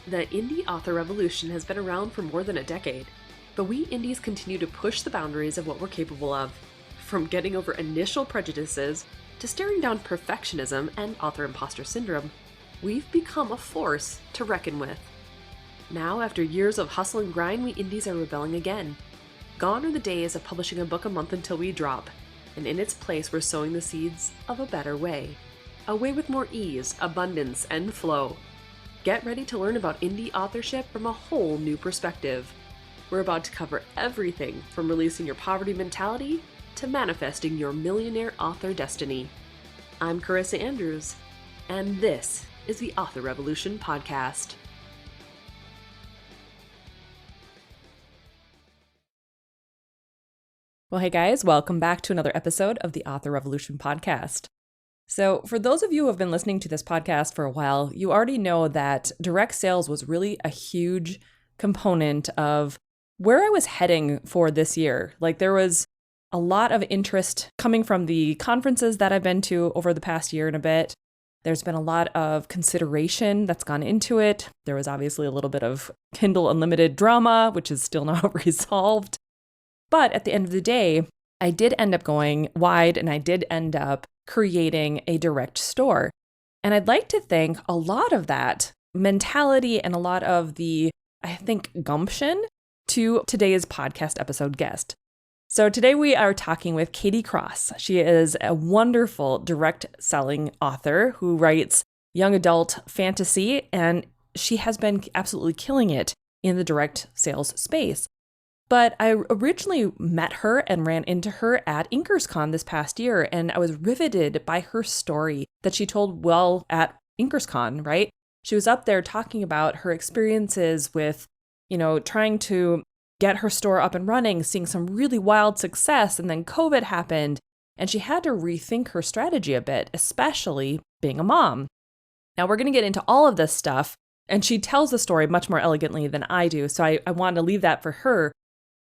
The indie author revolution has been around for more than a decade, but we indies continue to push the boundaries of what we're capable of, from getting over initial prejudices to staring down perfectionism and author imposter syndrome. We've become a force to reckon with. Now, after years of hustle and grind, we indies are rebelling again. Gone are the days of publishing a book a month until we drop, and in its place we're sowing the seeds of a better way. A way with more ease, abundance, and flow. Get ready to learn about indie authorship from a whole new perspective. We're about to cover everything from releasing your poverty mentality to manifesting your millionaire author destiny. I'm Carissa Andrews, and this is the Author Revolution Podcast. Well, hey guys, welcome back to another episode of the Author Revolution Podcast. So for those of you who have been listening to this podcast for a while, you already know that direct sales was really a huge component of where I was heading for this year. Like there was a lot of interest coming from the conferences that I've been to over the past year and a bit. There's been a lot of consideration that's gone into it. There was obviously a little bit of Kindle Unlimited drama, which is still not resolved. But at the end of the day, I did end up going wide and I did end up creating a direct store. And I'd like to thank a lot of that mentality and a lot of the, I think, gumption to today's podcast episode guest. So today we are talking with Katie Cross. She is a wonderful direct selling author who writes young adult fantasy, and she has been absolutely killing it in the direct sales space. But I originally met her and ran into her at InkersCon this past year, and I was riveted by her story that she told well at InkersCon, right? She was up there talking about her experiences with, trying to get her store up and running, seeing some really wild success, and then COVID happened, and she had to rethink her strategy a bit, especially being a mom. Now, we're going to get into all of this stuff, and she tells the story much more elegantly than I do, so I want to leave that for her.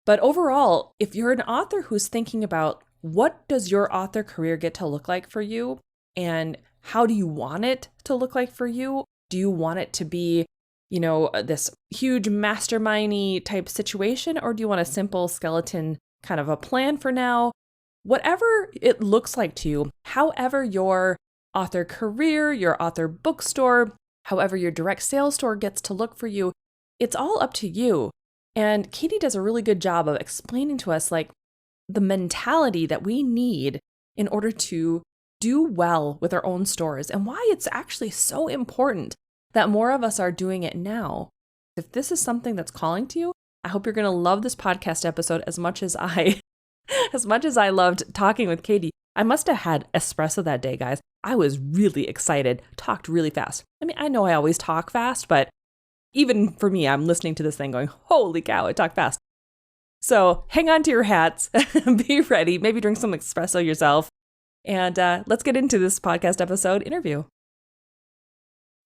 But overall, if you're an author who's thinking about what does your author career get to look like for you, and how do you want it to look like for you? Do you want it to be, this huge mastermindy type situation, or do you want a simple skeleton kind of a plan for now? Whatever it looks like to you, however your author career, your author bookstore, however your direct sales store gets to look for you, it's all up to you. And Katie does a really good job of explaining to us the mentality that we need in order to do well with our own stores and why it's actually so important that more of us are doing it now. If this is something that's calling to you, I hope you're going to love this podcast episode as much as I loved talking with Katie. I must have had espresso that day, guys. I was really excited, talked really fast. I mean, I know I always talk fast, but even for me, I'm listening to this thing going, holy cow, I talk fast. So hang on to your hats, be ready, maybe drink some espresso yourself, and let's get into this podcast episode interview.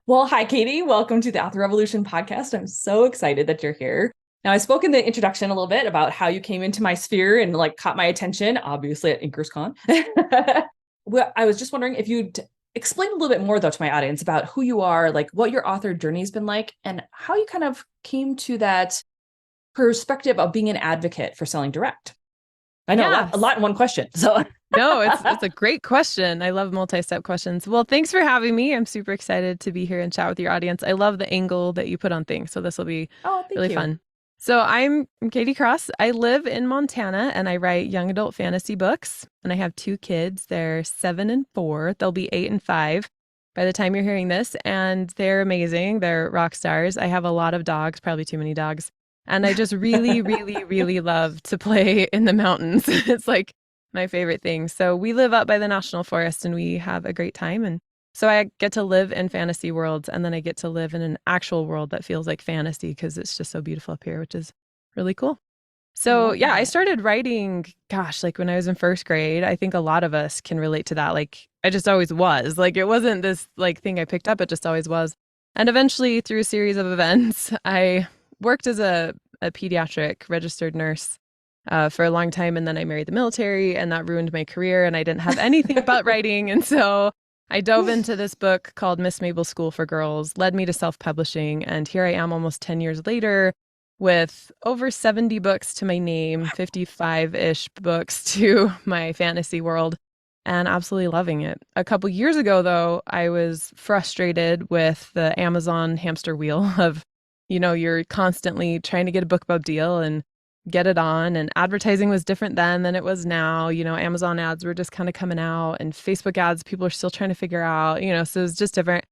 Well, hi, Katie. Welcome to the Author Revolution Podcast. I'm so excited that you're here. Now, I spoke in the introduction a little bit about how you came into my sphere and caught my attention, obviously at InkersCon. Well, I was just wondering if you'd explain a little bit more, though, to my audience about who you are, what your author journey has been like, and how you kind of came to that perspective of being an advocate for selling direct. I know a lot in one question. So No, it's a great question. I love multi-step questions. Well, thanks for having me. I'm super excited to be here and chat with your audience. I love the angle that you put on things. So this will be really fun. So I'm Katie Cross. I live in Montana and I write young adult fantasy books. And I have 2 kids. They're 7 and 4. They'll be 8 and 5 by the time you're hearing this. And they're amazing. They're rock stars. I have a lot of dogs, probably too many dogs. And I just really, really, really love to play in the mountains. It's my favorite thing. So we live up by the National Forest and we have a great time. And so I get to live in fantasy worlds and then I get to live in an actual world that feels like fantasy because it's just so beautiful up here, which is really cool. So yeah, I started writing, when I was in first grade. I think a lot of us can relate to that. I just always was. It wasn't this thing I picked up, it just always was. And eventually through a series of events, I worked as a pediatric registered nurse for a long time. And then I married the military and that ruined my career and I didn't have anything about writing. And so I dove into this book called Miss Mabel's School for Girls, led me to self-publishing, and here I am almost 10 years later with over 70 books to my name, 55-ish books to my fantasy world, and absolutely loving it. A couple years ago, though, I was frustrated with the Amazon hamster wheel of, you're constantly trying to get a BookBub deal and get it on, and advertising was different then than it was now. Amazon ads were just kind of coming out, and Facebook ads people are still trying to figure out, so it's just different.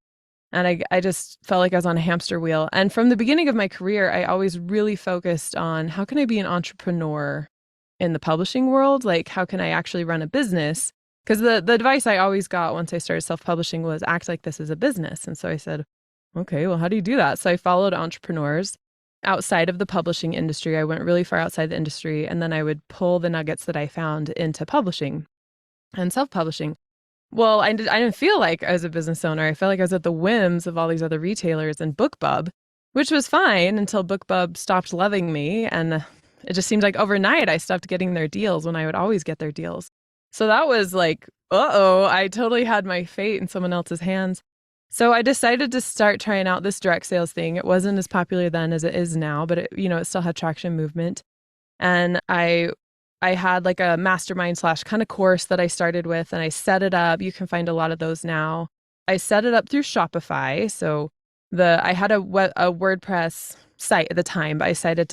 And I just felt like I was on a hamster wheel. And from the beginning of my career, I always really focused on how can I be an entrepreneur in the publishing world? Like, how can I actually run a business? Because the advice I always got once I started self-publishing was act like this is a business. And so I said, okay, well, how do you do that? So I followed entrepreneurs outside of the publishing industry. I went really far outside the industry, and then I would pull the nuggets that I found into publishing and self-publishing. Well, I didn't feel like I was a business owner. I felt like I was at the whims of all these other retailers and BookBub, which was fine until BookBub stopped loving me. And it just seemed like overnight I stopped getting their deals when I would always get their deals. So that was like, I totally had my fate in someone else's hands. So I decided to start trying out this direct sales thing. It wasn't as popular then as it is now, but it still had traction movement. And I had like a mastermind / kind of course that I started with, and I set it up. You can find a lot of those now. I set it up through Shopify. So I had a WordPress site at the time, but I decided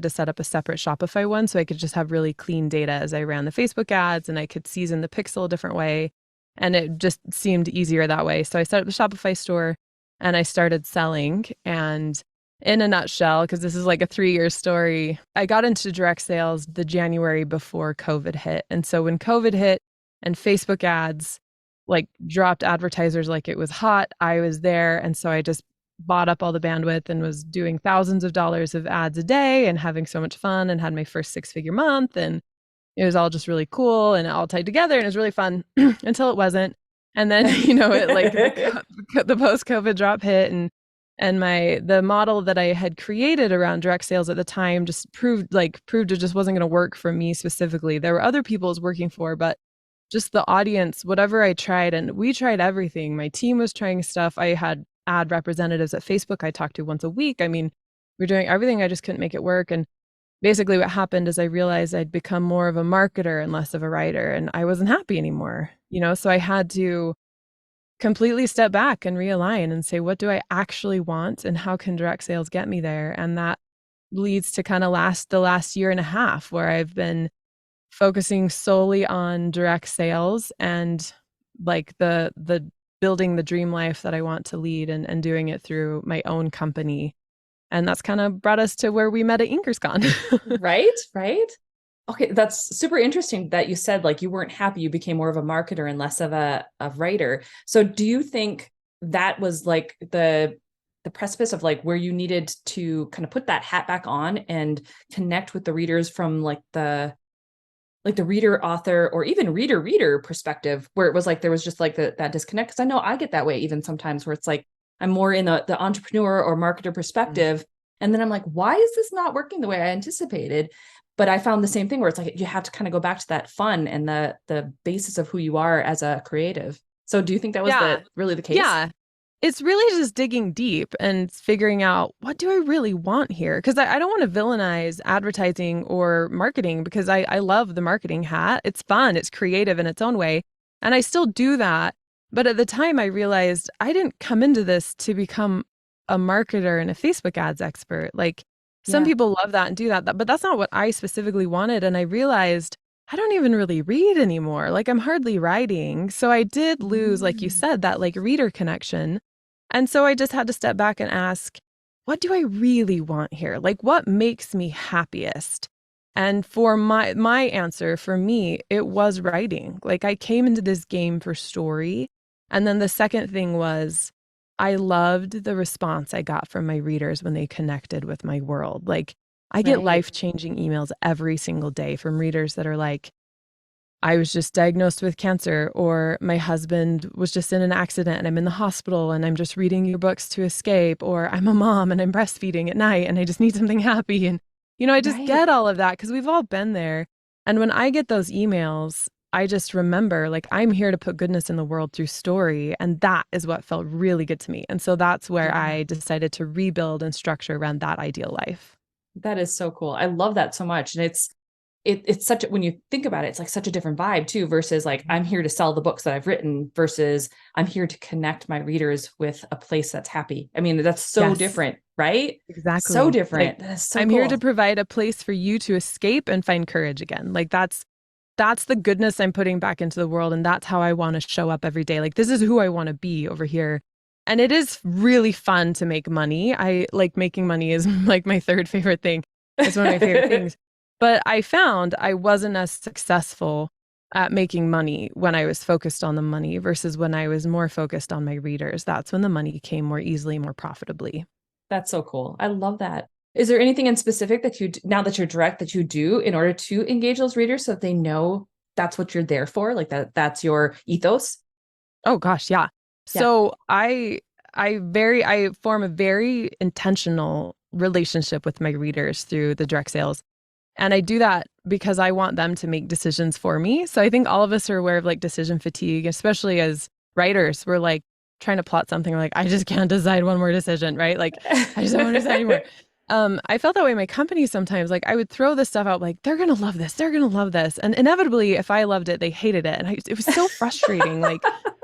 to set up a separate Shopify one so I could just have really clean data as I ran the Facebook ads, and I could season the pixel a different way. And it just seemed easier that way. So I set up the Shopify store and I started selling. And in a nutshell, because this is like a 3-year story, I got into direct sales the January before COVID hit. And so when COVID hit and Facebook ads like dropped advertisers like it was hot, I was there. And so I just bought up all the bandwidth and was doing thousands of dollars of ads a day and having so much fun, and had my first 6-figure month. And it was all just really cool and all tied together, and it was really fun until it wasn't. And then, it like the post-COVID drop hit, and the model that I had created around direct sales at the time just proved it just wasn't going to work for me specifically. There were other people it was working for, but just the audience, whatever I tried, and we tried everything. My team was trying stuff. I had ad representatives at Facebook I talked to once a week. I mean, we were doing everything. I just couldn't make it work. And basically what happened is I realized I'd become more of a marketer and less of a writer, and I wasn't happy anymore, so I had to completely step back and realign and say, what do I actually want and how can direct sales get me there? And that leads to kind of the last year and a half where I've been focusing solely on direct sales and like the building the dream life that I want to lead, and doing it through my own company. And that's kind of brought us to where we met at InkersCon. Right. Okay, that's super interesting that you said like you weren't happy, you became more of a marketer and less of a writer. So do you think that was like the precipice of like where you needed to kind of put that hat back on and connect with the readers from like the reader author or even reader perspective, where it was like there was just like that disconnect? Because I know I get that way even sometimes, where it's like I'm more in the entrepreneur or marketer perspective. Mm-hmm. And then I'm like, why is this not working the way I anticipated? But I found the same thing where it's like, you have to kind of go back to that fun and the basis of who you are as a creative. So do you think that was really the case? Yeah. It's really just digging deep and figuring out, what do I really want here? Because I don't want to villainize advertising or marketing, because I love the marketing hat. It's fun. It's creative in its own way. And I still do that. But at the time, I realized I didn't come into this to become a marketer and a Facebook ads expert. Like some people love that and do that, but that's not what I specifically wanted. And I realized I don't even really read anymore. Like I'm hardly writing. So I did lose, like you said, that like reader connection. And so I just had to step back and ask, what do I really want here? Like what makes me happiest? And for my answer, for me, it was writing. Like I came into this game for story. And then the second thing was, I loved the response I got from my readers when they connected with my world. Like I get life-changing emails every single day from readers that are like, I was just diagnosed with cancer, or my husband was just in an accident and I'm in the hospital and I'm just reading your books to escape, or I'm a mom and I'm breastfeeding at night and I just need something happy. And, I just get all of that because we've all been there. And when I get those emails, I just remember like, I'm here to put goodness in the world through story. And that is what felt really good to me. And so that's where I decided to rebuild and structure around that ideal life. That is so cool. I love that so much. And it's such a, when you think about it, it's like such a different vibe too, versus like, I'm here to sell the books that I've written versus I'm here to connect my readers with a place that's happy. I mean, that's so different, right? Exactly. So different. Like, that is so I'm cool. here to provide a place for you to escape and find courage again. Like that's the goodness I'm putting back into the world. And that's how I want to show up every day. Like, this is who I want to be over here. And it is really fun to make money. I like making money is like my third favorite thing. It's one of my favorite things. But I found I wasn't as successful at making money when I was focused on the money versus when I was more focused on my readers. That's when the money came more easily, more profitably. That's so cool. I love that. Is there anything in specific that you, now that you're direct, that you do in order to engage those readers so that they know that's what you're there for? Like that's your ethos? Oh gosh, yeah. So I form a very intentional relationship with my readers through the direct sales. And I do that because I want them to make decisions for me. So I think all of us are aware of like decision fatigue, especially as writers. We're like trying to plot something, we're like, I just can't decide one more decision, right? Like, I just don't want to decide anymore. I felt that way in my company sometimes. Like I would throw this stuff out, like, they're going to love this. They're going to love this. And inevitably, if I loved it, they hated it. And it was so frustrating. Like,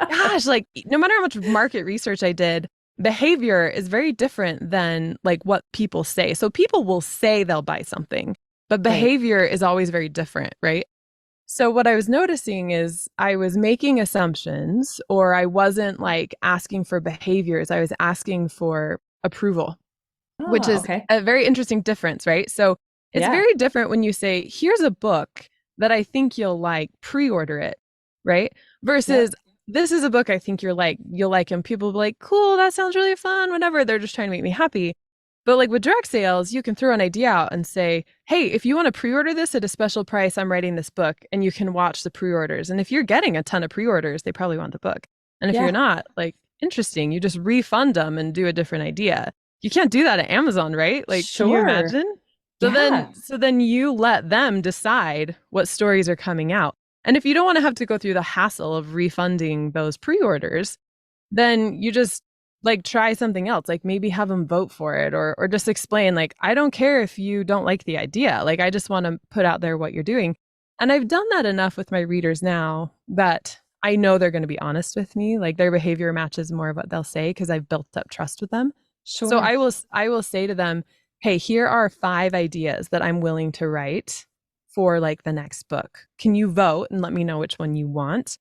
gosh, like no matter how much market research I did, behavior is very different than like what people say. So people will say they'll buy something, but behavior is always very different, right? So what I was noticing is I was making assumptions, or I wasn't like asking for behaviors. I was asking for approval, which is a very interesting difference, right? So it's very different when you say, here's a book that I think you'll like, pre-order it, right? Versus this is a book I think you'll like, and people will be like, cool, that sounds really fun, whatever. They're just trying to make me happy. But like with direct sales, you can throw an idea out and say, hey, if you want to pre-order this at a special price, I'm writing this book, and you can watch the pre-orders. And if you're getting a ton of pre-orders, they probably want the book. And if you're not, like, interesting, you just refund them and do a different idea. You can't do that at Amazon, right? Like, can you imagine? So then you let them decide what stories are coming out. And if you don't want to have to go through the hassle of refunding those pre-orders, then you just like try something else, like maybe have them vote for it, or just explain like, I don't care if you don't like the idea. Like, I just want to put out there what you're doing. And I've done that enough with my readers now that I know they're going to be honest with me. Like their behavior matches more of what they'll say because I've built up trust with them. Sure. So I will say to them, hey, here are 5 ideas that I'm willing to write for like the next book. Can you vote and let me know which one you want?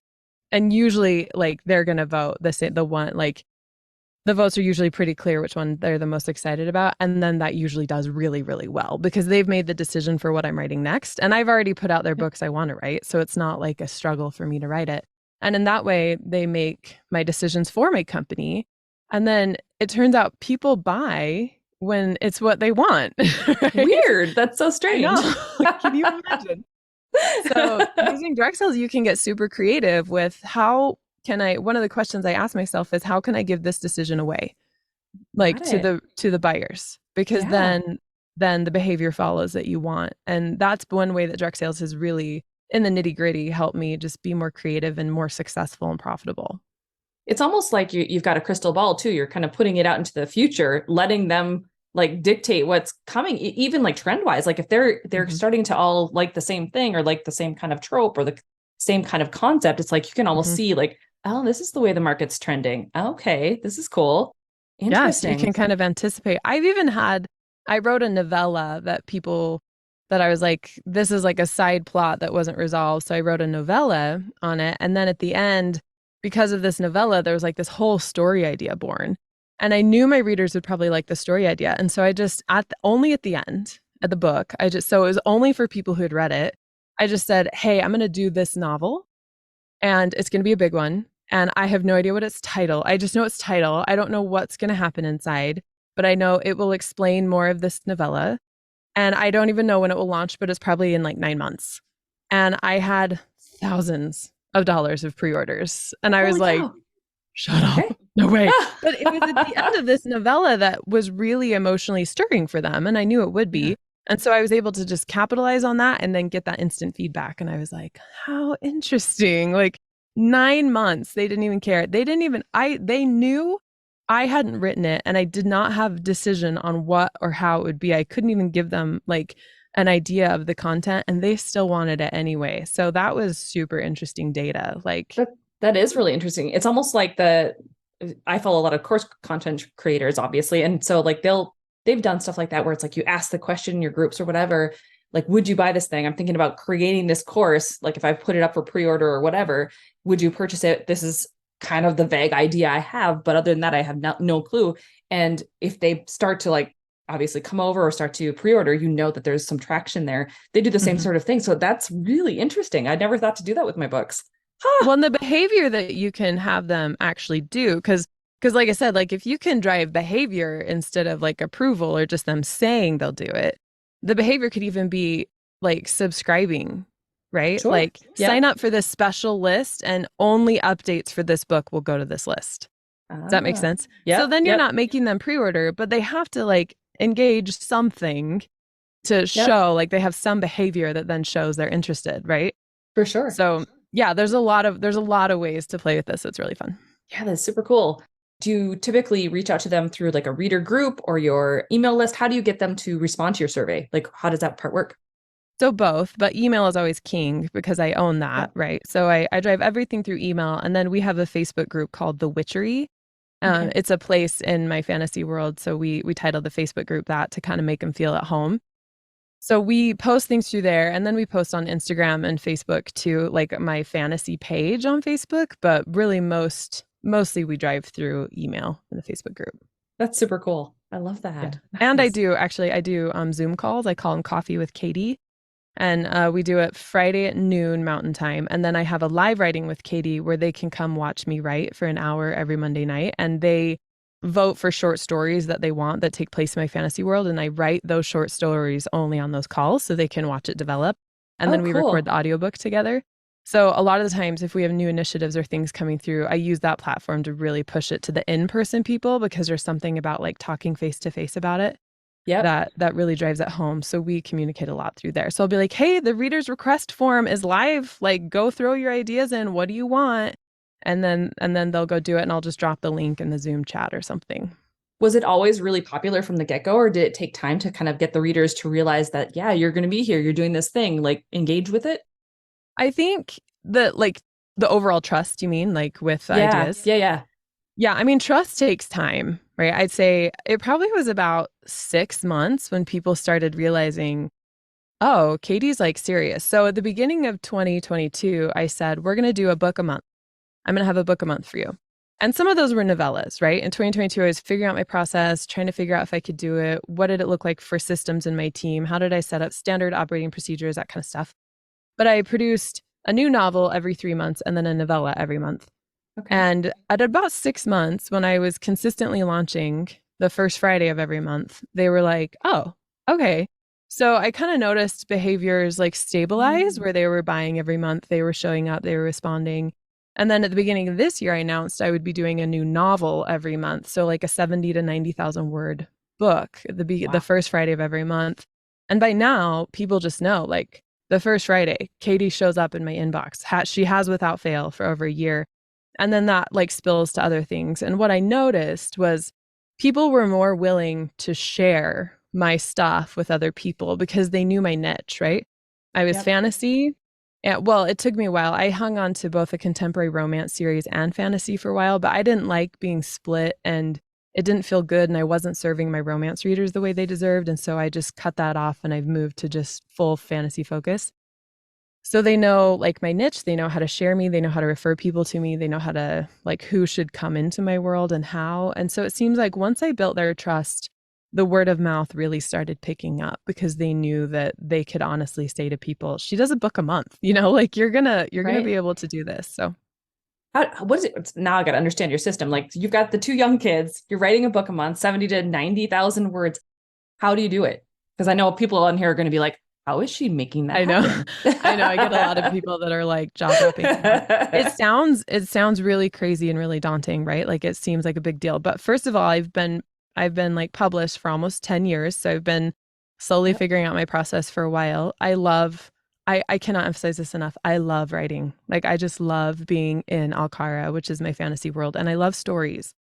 And usually like they're going to vote the one, like the votes are usually pretty clear which one they're the most excited about. And then that usually does really, really well because they've made the decision for what I'm writing next. And I've already put out their books I want to write. So it's not like a struggle for me to write it. And in that way, they make my decisions for my company. And then it turns out people buy when it's what they want. Right? Weird. That's so strange. Can you imagine? So using direct sales, you can get super creative with one of the questions I ask myself is, how can I give this decision away? Like to the buyers, because then the behavior follows that you want. And that's one way that direct sales has really, in the nitty gritty, helped me just be more creative and more successful and profitable. It's almost like you've got a crystal ball too. You're kind of putting it out into the future, letting them like dictate what's coming, even like trend wise. Like if they're starting to all like the same thing or like the same kind of trope or the same kind of concept, it's like you can almost see like, oh, this is the way the market's trending. Okay, this is cool. Interesting. Yes, you can kind of anticipate. I wrote a novella that I was like, this is like a side plot that wasn't resolved. So I wrote a novella on it. And then at the end, because of this novella, there was like this whole story idea born. And I knew my readers would probably like the story idea. And so I just, only at the end of the book, so it was only for people who had read it. I just said, hey, I'm going to do this novel and it's going to be a big one. And I have no idea what its title. I just know its title. I don't know what's going to happen inside, but I know it will explain more of this novella. And I don't even know when it will launch, but it's probably in like 9 months. And I had thousands of dollars of pre-orders. And I was like, shut up. No way. But it was at the end of this novella that was really emotionally stirring for them. And I knew it would be. And so I was able to just capitalize on that and then get that instant feedback. And I was like, how interesting. Like 9 months, they didn't even care. They knew I hadn't written it and I did not have decision on what or how it would be. I couldn't even give them like an idea of the content and they still wanted it anyway. So that was super interesting data. Like that is really interesting. It's almost like I follow a lot of course content creators, obviously. And so like they've done stuff like that where it's like you ask the question in your groups or whatever, like, would you buy this thing? I'm thinking about creating this course. Like if I put it up for pre-order or whatever, would you purchase it? This is kind of the vague idea I have, but other than that, I have no clue. And if they start to like obviously come over or start to pre-order, you know that there's some traction there. They do the same sort of thing. So that's really interesting. I never thought to do that with my books. Huh. Well, and the behavior that you can have them actually do, because like I said, like if you can drive behavior instead of like approval or just them saying they'll do it, the behavior could even be like subscribing, right? Sure. Like sign up for this special list and only updates for this book will go to this list. Does that make sense? Yeah. So then you're not making them pre-order, but they have to like engage something to show like they have some behavior that then shows they're interested, right? For sure. So yeah, there's a lot of ways to play with this. It's really fun. Yeah, that's super cool. Do you typically reach out to them through like a reader group or your email list? How do you get them to respond to your survey? Like, how does that part work? So both, but email is always king because I own that, right? So I drive everything through email. And then we have a Facebook group called The Witchery. It's a place in my fantasy world. So we titled the Facebook group that to kind of make them feel at home. So we post things through there, and then we post on Instagram and Facebook too, like my fantasy page on Facebook, but really mostly we drive through email in the Facebook group. That's super cool. I love that. Yeah. Nice. And I do Zoom calls. I call them Coffee with Katie. And we do it Friday at noon Mountain Time. And then I have a live writing with Katie where they can come watch me write for an hour every Monday night. And they vote for short stories that they want that take place in my fantasy world. And I write those short stories only on those calls so they can watch it develop. And then we record the audiobook together. So a lot of the times if we have new initiatives or things coming through, I use that platform to really push it to the in-person people because there's something about like talking face to face about it. Yeah, that really drives it home. So we communicate a lot through there. So I'll be like, hey, the reader's request form is live. Like, go throw your ideas in. What do you want? And then they'll go do it, and I'll just drop the link in the Zoom chat or something. Was it always really popular from the get-go, or did it take time to kind of get the readers to realize that, yeah, you're going to be here, you're doing this thing, like engage with it? I think that like the overall trust, you mean, like with ideas? Yeah. Yeah, I mean, trust takes time, right? I'd say it probably was about 6 months when people started realizing, oh, Katie's like serious. So at the beginning of 2022, I said, we're going to do a book a month. I'm going to have a book a month for you. And some of those were novellas, right? In 2022, I was figuring out my process, trying to figure out if I could do it. What did it look like for systems in my team? How did I set up standard operating procedures, that kind of stuff. But I produced a new novel every 3 months and then a novella every month. Okay. And at about 6 months, when I was consistently launching the first Friday of every month, they were like, oh, okay. So I kind of noticed behaviors like stabilize where they were buying every month. They were showing up, they were responding. And then at the beginning of this year, I announced I would be doing a new novel every month. So like a 70 to 90,000 word book the first Friday of every month. And by now, people just know, like the first Friday, Katie shows up in my inbox. She has without fail for over a year. And then that like spills to other things. And what I noticed was people were more willing to share my stuff with other people because they knew my niche, right? I was fantasy. Well, it took me a while. I hung on to both a contemporary romance series and fantasy for a while, but I didn't like being split and it didn't feel good. And I wasn't serving my romance readers the way they deserved. And so I just cut that off and I've moved to just full fantasy focus. So they know like my niche, they know how to share me, they know how to refer people to me, they know how to like who should come into my world and how. And so it seems like once I built their trust, the word of mouth really started picking up because they knew that they could honestly say to people, she does a book a month, you know, like you're gonna be able to do this. So what is it? Now I got to understand your system. Like you've got the 2 young kids, you're writing a book a month, 70 to 90,000 words. How do you do it? Because I know people on here are going to be like, how is she making that happen? I know. I get a lot of people that are like jaw dropping. It sounds really crazy and really daunting, right? Like it seems like a big deal. But first of all, I've been like published for almost 10 years. So I've been slowly figuring out my process for a while. I cannot emphasize this enough. I love writing. Like, I just love being in Alcara, which is my fantasy world. And I love stories,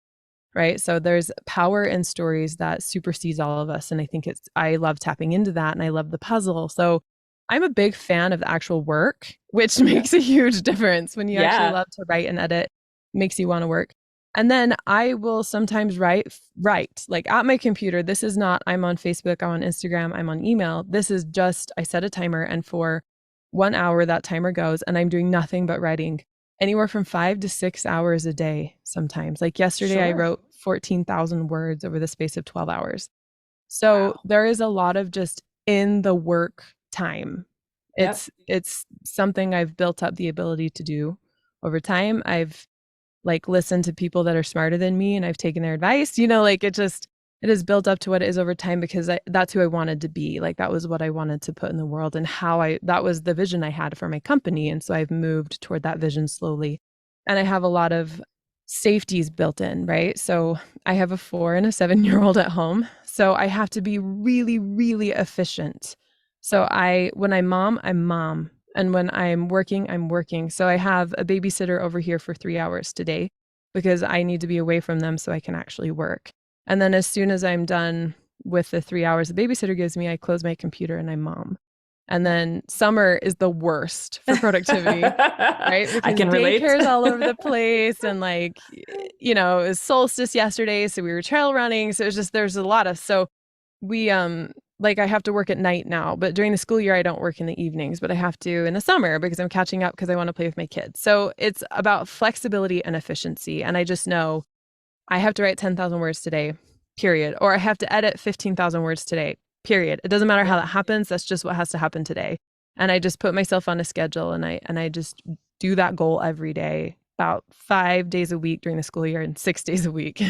right? So there's power in stories that supersedes all of us. And I love tapping into that, and I love the puzzle. So I'm a big fan of the actual work, which makes a huge difference when you actually love to write and edit, makes you want to work. And then I will sometimes write like at my computer. This is not, I'm on Facebook, I'm on Instagram, I'm on email. This is just, I set a timer, and for 1 hour that timer goes, and I'm doing nothing but writing, anywhere from 5 to 6 hours a day sometimes. Like yesterday, I wrote 14,000 words over the space of 12 hours. So there is a lot of just in the work time. It's something I've built up the ability to do over time. I've like listened to people that are smarter than me, and I've taken their advice, like it has built up to what it is over time, because that's who I wanted to be. Like, that was what I wanted to put in the world, and that was the vision I had for my company. And so I've moved toward that vision slowly. And I have a lot of safeties built in, right? So I have a 4 and a 7-year-old at home. So I have to be really, really efficient. So when I'm mom, I'm mom. And when I'm working, I'm working. So I have a babysitter over here for 3 hours today, because I need to be away from them so I can actually work. And then as soon as I'm done with the 3 hours the babysitter gives me, I close my computer and I'm mom. And then summer is the worst for productivity, right? Because I can relate. Daycare's all over the place. And like, it was solstice yesterday, so we were trail running. So there's a lot of, so we, like, I have to work at night now, but during the school year, I don't work in the evenings, but I have to in the summer because I'm catching up because I want to play with my kids. So it's about flexibility and efficiency. And I just know I have to write 10,000 words today, period. Or I have to edit 15,000 words today, period. It doesn't matter how that happens. That's just what has to happen today. And I just put myself on a schedule, and I just do that goal every day, about 5 days a week during the school year and 6 days a week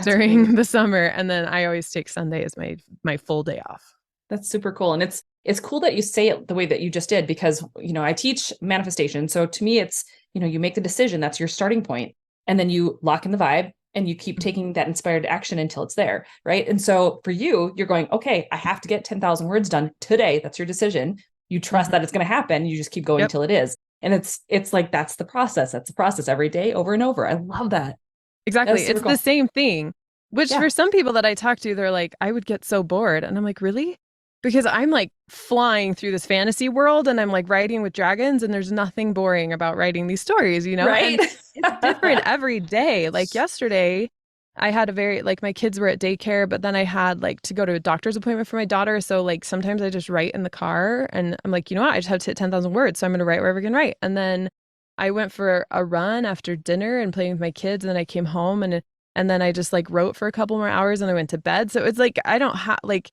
during the summer. And then I always take Sunday as my full day off. That's super cool. And it's cool that you say it the way that you just did, because, I teach manifestation. So to me, it's, you make the decision, that's your starting point, and then you lock in the vibe, and you keep taking that inspired action until it's there. Right. And so for you, you're going, okay, I have to get 10,000 words done today. That's your decision. You trust that it's going to happen. You just keep going until it is. And it's like, that's the process. That's the process every day, over and over. I love that. Exactly. It's the same thing, which for some people that I talk to, they're like, I would get so bored. And I'm like, really? Because I'm like flying through this fantasy world, and I'm like writing with dragons, and there's nothing boring about writing these stories, Right? And it's different every day. Like yesterday, I had my kids were at daycare, but then I had like to go to a doctor's appointment for my daughter. So like sometimes I just write in the car, and I'm like, you know what? I just have to hit 10,000 words. So I'm going to write wherever I can write. And then I went for a run after dinner and playing with my kids. And then I came home, and then I just like wrote for a couple more hours, and I went to bed. So it's like, I don't have like,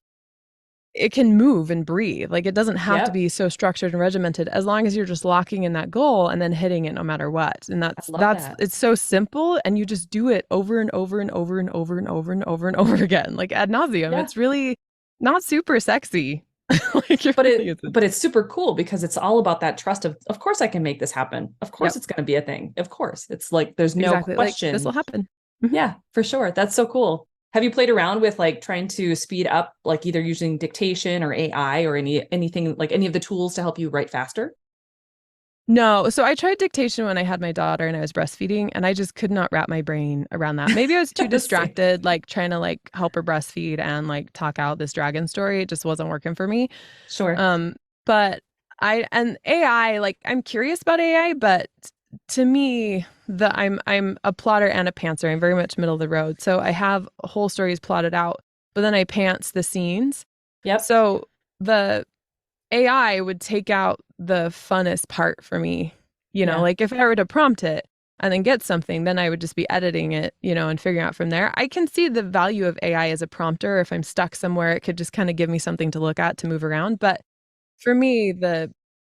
it can move and breathe. Like, it doesn't have to be so structured and regimented, as long as you're just locking in that goal and then hitting it no matter what. And that's it's so simple, and you just do it over and over and over and over and over and over and over again, like ad nauseum. It's really not super sexy. But it's super cool, because it's all about that trust of course I can make this happen. Of course it's going to be a thing. Of course. It's like, there's no question. Like, this will happen. Yeah, for sure. That's so cool. Have you played around with like trying to speed up, like either using dictation or AI or anything, like any of the tools to help you write faster? No. So I tried dictation when I had my daughter and I was breastfeeding, and I just could not wrap my brain around that. Maybe I was too distracted, like trying to like help her breastfeed and like talk out this dragon story. It just wasn't working for me. Sure. But and AI, like, I'm curious about AI, but to me, I'm a plotter and a pantser. I'm very much middle of the road. So I have whole stories plotted out, but then I pants the scenes. Yep. So the AI would take out the funnest part for me. Like if I were to prompt it and then get something, then I would just be editing it, and figuring out from there. I can see the value of AI as a prompter. If I'm stuck somewhere, it could just kind of give me something to look at, to move around. But for me,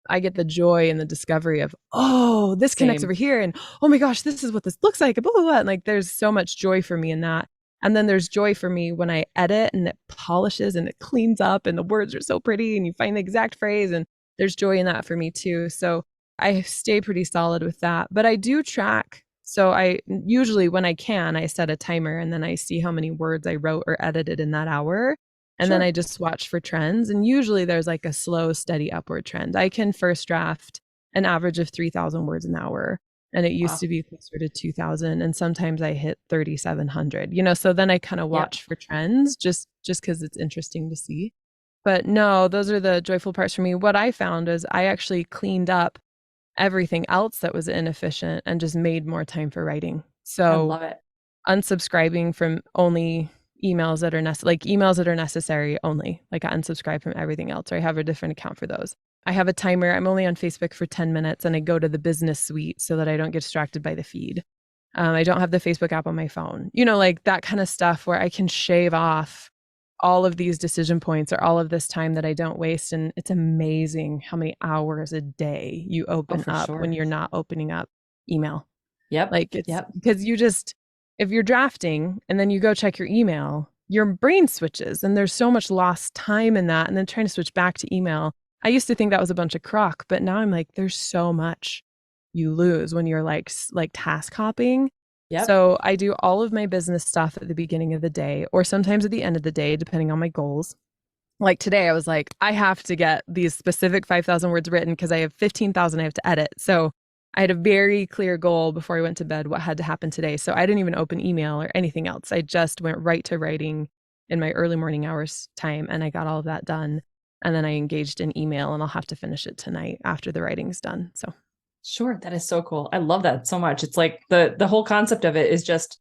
I get the joy and the discovery of, oh, this connects over here, and oh my gosh, this is what this looks like, blah, blah, blah. And like, there's so much joy for me in that. And then there's joy for me when I edit and it polishes and it cleans up and the words are so pretty and you find the exact phrase, and there's joy in that for me too. So I stay pretty solid with that, but I do track. So I usually, when I can, I set a timer, and then I see how many words I wrote or edited in that hour. And then I just watch for trends. And usually there's like a slow, steady upward trend. I can first draft an average of 3,000 words an hour. And it used to be closer to 2,000. And sometimes I hit 3,700, so then I kind of watch for trends just because it's interesting to see. But no, those are the joyful parts for me. What I found is I actually cleaned up everything else that was inefficient and just made more time for writing. So I love it. Unsubscribing from only emails that are emails that are necessary only. Like I unsubscribe from everything else, or I have a different account for those. I have a timer. I'm only on Facebook for 10 minutes and I go to the business suite so that I don't get distracted by the feed. I don't have the Facebook app on my phone, like that kind of stuff where I can shave off all of these decision points or all of this time that I don't waste. And it's amazing how many hours a day you open up when you're not opening up email. Yep. Like it's because if you're drafting and then you go check your email, your brain switches and there's so much lost time in that. And then trying to switch back to email. I used to think that was a bunch of crock, but now I'm like, there's so much you lose when you're like task hopping. Yep. So I do all of my business stuff at the beginning of the day or sometimes at the end of the day, depending on my goals. Like today, I was like, I have to get these specific 5,000 words written because I have 15,000 I have to edit. So I had a very clear goal before I went to bed, what had to happen today. So I didn't even open email or anything else. I just went right to writing in my early morning hours time and I got all of that done. And then I engaged in email and I'll have to finish it tonight after the writing's done. So sure. That is so cool. I love that so much. It's like the whole concept of it is just,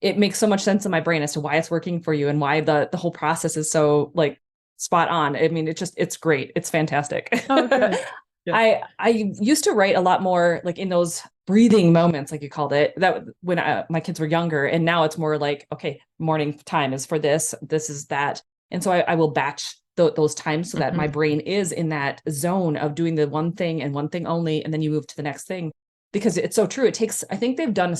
it makes so much sense in my brain as to why it's working for you and why the whole process is so like spot on. I mean, it's great. It's fantastic. Oh, good. Yeah. I used to write a lot more like in those breathing moments, like you called it, that when my kids were younger. And now it's more like, okay, morning time is for this is that. And so I will batch those times so that my brain is in that zone of doing the one thing and one thing only. And then you move to the next thing because it's so true. It takes, I think they've done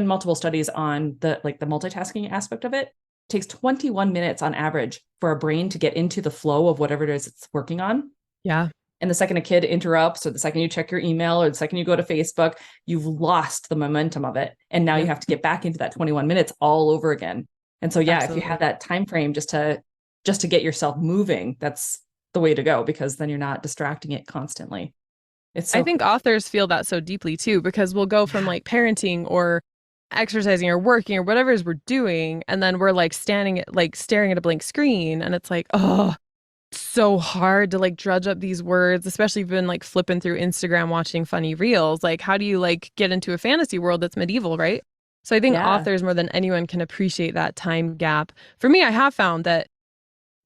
multiple studies on the multitasking aspect of it. It takes 21 minutes on average for a brain to get into the flow of whatever it is it's working on. Yeah. And the second a kid interrupts or the second you check your email or the second you go to Facebook, you've lost the momentum of it. And now you have to get back into that 21 minutes all over again. And so, Absolutely. If you have that time frame just to get yourself moving, that's the way to go because then you're not distracting it constantly. I think authors feel that so deeply too, because we'll go from like parenting or exercising or working or whatever it is we're doing. And then we're like staring at a blank screen. And it's like, oh, so hard to like drudge up these words, especially if you've been like flipping through Instagram, watching funny reels. Like, how do you like get into a fantasy world that's medieval, right? So I think authors more than anyone can appreciate that time gap. For me, I have found that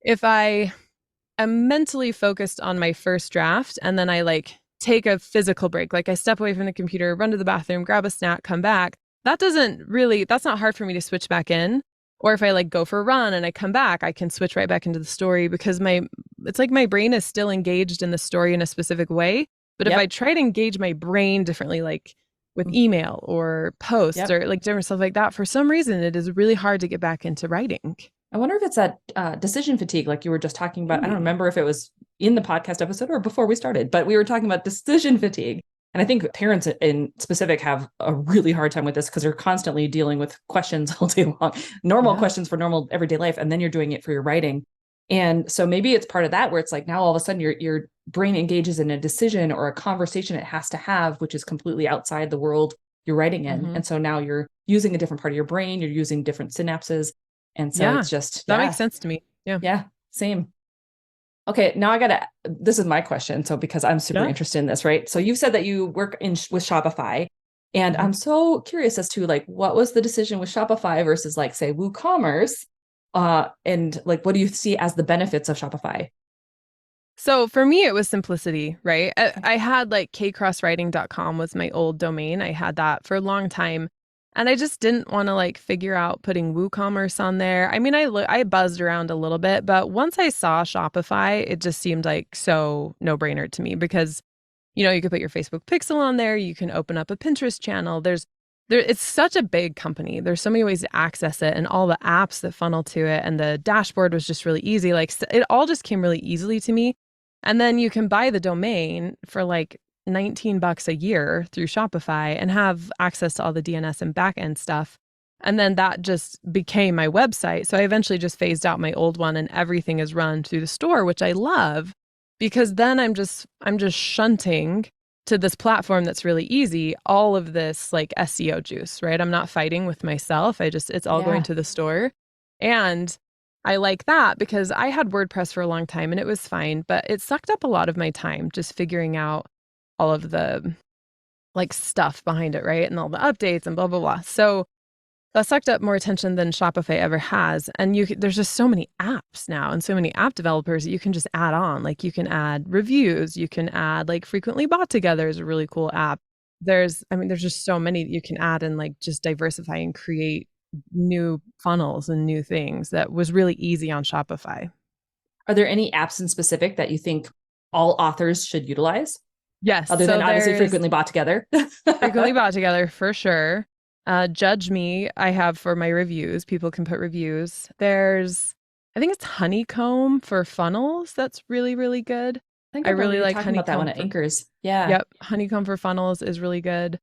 if I am mentally focused on my first draft and then I like take a physical break, like I step away from the computer, run to the bathroom, grab a snack, come back, that's not hard for me to switch back in. Or if I like go for a run and I come back, I can switch right back into the story because it's like my brain is still engaged in the story in a specific way. But if I try to engage my brain differently, like with email or posts or like different stuff like that, for some reason, it is really hard to get back into writing. I wonder if it's that decision fatigue, like you were just talking about. I don't remember if it was in the podcast episode or before we started, but we were talking about decision fatigue. And I think parents in specific have a really hard time with this because they're constantly dealing with questions all day long, normal questions for normal everyday life. And then you're doing it for your writing. And so maybe it's part of that where it's like now all of a sudden your brain engages in a decision or a conversation it has to have, which is completely outside the world you're writing in. And so now you're using a different part of your brain, you're using different synapses. And so it's just, that makes sense to me. Yeah. Yeah. Same. Okay, now this is my question. So because I'm super interested in this, right? So you've said that you work with Shopify and I'm so curious as to like, what was the decision with Shopify versus like say WooCommerce? And like, what do you see as the benefits of Shopify? So for me, it was simplicity, right? I had like kcrosswriting.com was my old domain. I had that for a long time. And I just didn't want to like figure out putting WooCommerce on there. I mean, I buzzed around a little bit, but once I saw Shopify, it just seemed like so no-brainer to me because, you could put your Facebook pixel on there. You can open up a Pinterest channel. It's such a big company. There's so many ways to access it and all the apps that funnel to it. And the dashboard was just really easy. Like it all just came really easily to me. And then you can buy the domain for like $19 a year through Shopify and have access to all the DNS and backend stuff. And then that just became my website. So I eventually just phased out my old one and everything is run through the store, which I love because then I'm just shunting to this platform that's really easy, all of this like SEO juice, right? I'm not fighting with myself. It's all going to the store. And I like that because I had WordPress for a long time and it was fine, but it sucked up a lot of my time just figuring out all of the like stuff behind it, right? And all the updates and blah, blah, blah. So that sucked up more attention than Shopify ever has. And there's just so many apps now and so many app developers that you can just add on. Like you can add reviews, you can add like frequently bought together is a really cool app. There's just so many that you can add and like just diversify and create new funnels and new things that was really easy on Shopify. Are there any apps in specific that you think all authors should utilize? Yes. Other than obviously frequently bought together. Frequently bought together for sure. Judge Me, I have for my reviews. People can put reviews. I think it's Honeycomb for funnels. That's really, really good. I really like Honeycomb. About that one at Anchors. Yeah. Yep. Honeycomb for funnels is really good.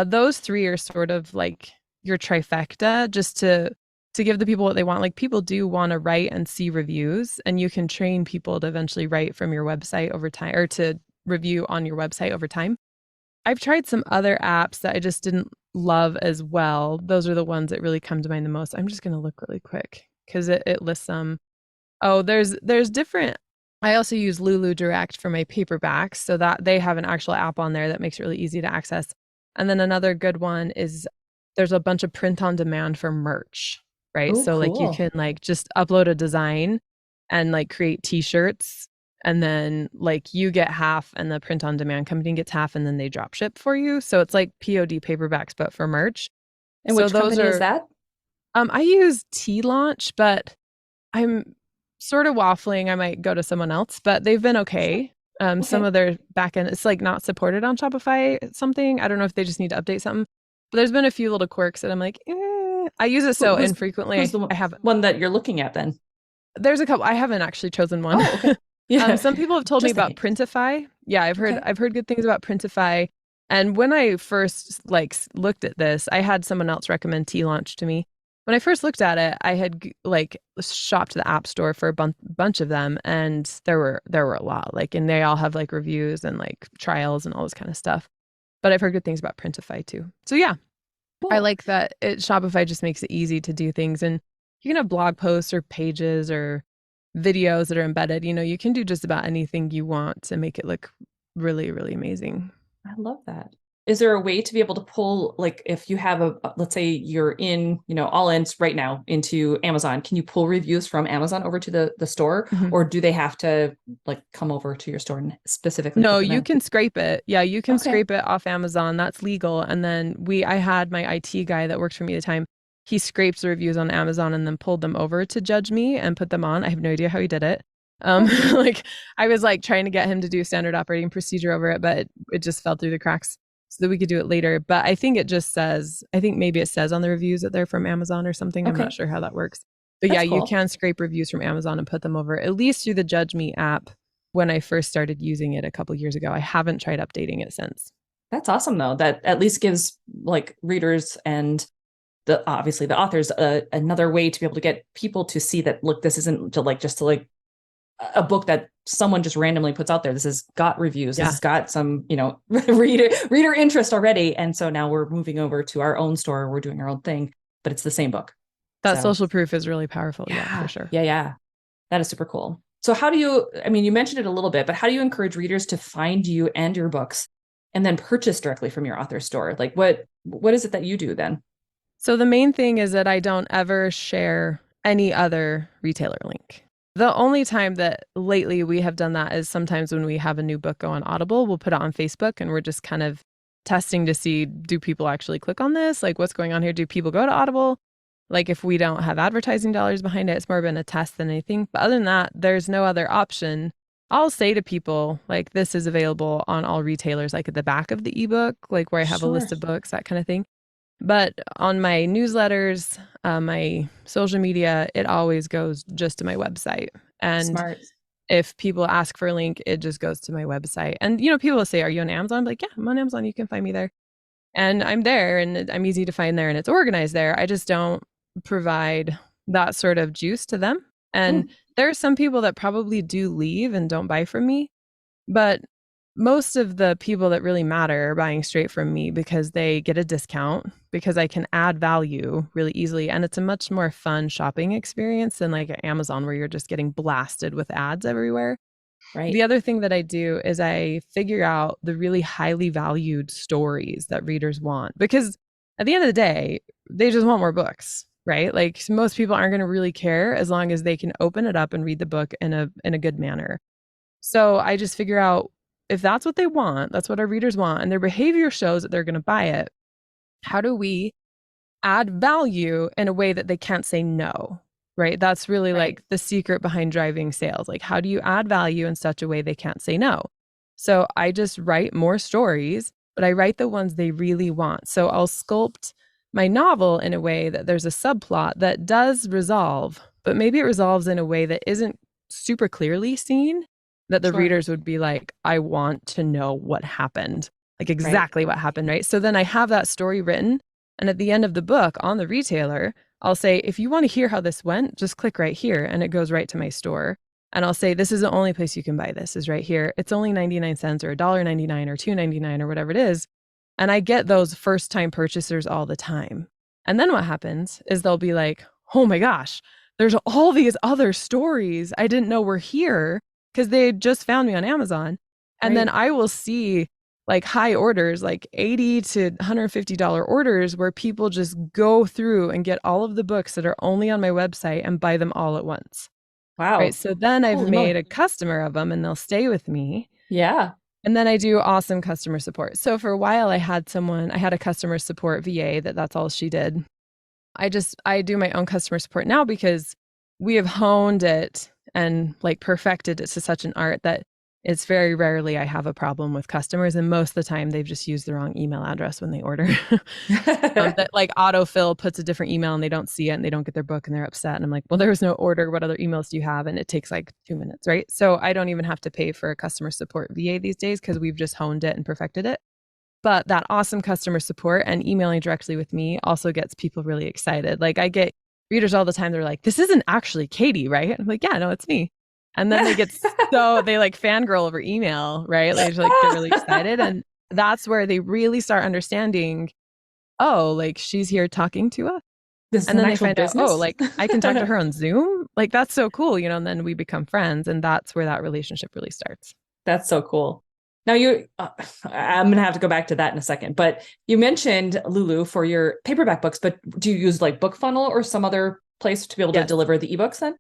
Those three are sort of like your trifecta just to give the people what they want. Like people do want to write and see reviews, and you can train people to eventually write from your website over time or to review on your website over time. I've tried some other apps that I just didn't love as well. Those are the ones that really come to mind the most. I'm just going to look really quick because it lists them. Oh, there's different. I also use Lulu Direct for my paperbacks so that they have an actual app on there that makes it really easy to access. And then another good one is there's a bunch of print on demand for merch, right? Ooh, so cool. like you can like just upload a design and like create t-shirts. And then like you get half and the print on demand company gets half and then they drop ship for you. So it's like POD paperbacks, but for merch. And which company is that? I use T-Launch, but I'm sort of waffling. I might go to someone else, but they've been okay. Some of their backend, it's like not supported on Shopify something. I don't know if they just need to update something, but there's been a few little quirks that I'm like, I use it so infrequently. I have one that you're looking at then. There's a couple. I haven't actually chosen one. Oh, okay. Yeah. Some people have told me about Printify. Yeah, I've heard good things about Printify. And when I first like looked at this, I had someone else recommend T-Launch to me. When I first looked at it, I had like shopped the App Store for a bunch of them, and there were a lot. Like, and they all have like reviews and like trials and all this kind of stuff. But I've heard good things about Printify too. So yeah, cool. I like that Shopify just makes it easy to do things, and you can have blog posts or pages or videos that are embedded. You know, you can do just about anything you want to make it look really, really amazing. I love that. Is there a way to be able to pull, like if you have let's say you're in, all in right now into Amazon, can you pull reviews from Amazon over to the store? Mm-hmm. Or do they have to like come over to your store and specifically? No, you can scrape it. Yeah, you can scrape it off Amazon. That's legal. And then I had my IT guy that worked for me at the time. He scraped the reviews on Amazon and then pulled them over to Judge Me and put them on. I have no idea how he did it. Like I was like trying to get him to do standard operating procedure over it, but it just fell through the cracks so that we could do it later. But I think maybe it says on the reviews that they're from Amazon or something. I'm not sure how that works. But that's cool. You can scrape reviews from Amazon and put them over, at least through the Judge Me app when I first started using it a couple years ago. I haven't tried updating it since. That's awesome though. That at least gives like readers and obviously the authors another way to be able to get people to see that, look, this isn't just a book that someone just randomly puts out there. This has got reviews. This has got some, reader interest already. And so now we're moving over to our own store. We're doing our own thing, but it's the same book. That social proof is really powerful. Yeah, for sure. Yeah. That is super cool. So how do you, you mentioned it a little bit, but how do you encourage readers to find you and your books and then purchase directly from your author store? Like what is it that you do then? So the main thing is that I don't ever share any other retailer link. The only time that lately we have done that is sometimes when we have a new book go on Audible, we'll put it on Facebook and we're just kind of testing to see, do people actually click on this? Like what's going on here? Do people go to Audible? Like if we don't have advertising dollars behind it, it's more been a test than anything. But other than that, there's no other option. I'll say to people, like, this is available on all retailers, like at the back of the ebook, like where I have a list of books, that kind of thing. But on my newsletters, my social media, it always goes just to my website. And Smart. If people ask for a link, it just goes to my website. And, people will say, are you on Amazon? I'm like, yeah, I'm on Amazon. You can find me there. And I'm there and I'm easy to find there and it's organized there. I just don't provide that sort of juice to them. And there are some people that probably do leave and don't buy from me, but most of the people that really matter are buying straight from me because they get a discount, because I can add value really easily. And it's a much more fun shopping experience than like at Amazon where you're just getting blasted with ads everywhere. Right. The other thing that I do is I figure out the really highly valued stories that readers want, because at the end of the day, they just want more books, right? Like most people aren't going to really care as long as they can open it up and read the book in a good manner. So I just figure out if that's what they want, that's what our readers want, and their behavior shows that they're going to buy it. How do we add value in a way that they can't say no? Right? That's really like the secret behind driving sales. Like, how do you add value in such a way they can't say no? So I just write more stories, but I write the ones they really want. So I'll sculpt my novel in a way that there's a subplot that does resolve, but maybe it resolves in a way that isn't super clearly seen, that the readers would be like, I want to know what happened, like exactly what happened, right? So then I have that story written. And at the end of the book on the retailer, I'll say, if you want to hear how this went, just click right here. And it goes right to my store. And I'll say, this is the only place you can buy this, is right here. It's only 99 cents or $1.99 or $2.99 or whatever it is. And I get those first time purchasers all the time. And then what happens is they'll be like, oh my gosh, there's all these other stories I didn't know were here because they just found me on Amazon. And then I will see like high orders, like $80 to $150 orders where people just go through and get all of the books that are only on my website and buy them all at once. Wow. Right. So then I've made a customer of them and they'll stay with me. Yeah. And then I do awesome customer support. So for a while I had a customer support VA that's all she did. I do my own customer support now because we have honed it and like perfected it to such an art that it's very rarely I have a problem with customers. And most of the time they've just used the wrong email address when they order. That like autofill puts a different email and they don't see it and they don't get their book and they're upset. And I'm like, well, there was no order. What other emails do you have? And it takes like 2 minutes, right? So I don't even have to pay for a customer support VA these days because we've just honed it and perfected it. But that awesome customer support and emailing directly with me also gets people really excited. Like I get readers all the time. They're like, this isn't actually Katie, right? I'm like, yeah, no, it's me. And then they get they like fangirl over email, right? They just like get really excited. And that's where they really start understanding, oh, like she's here talking to us. And then they find out, oh, like I can talk to her on Zoom. Like that's so cool, you know, and then we become friends. And that's where that relationship really starts. That's so cool. Now I'm going to have to go back to that in a second, but you mentioned Lulu for your paperback books, but do you use like BookFunnel or some other place to be able to deliver the ebooks then?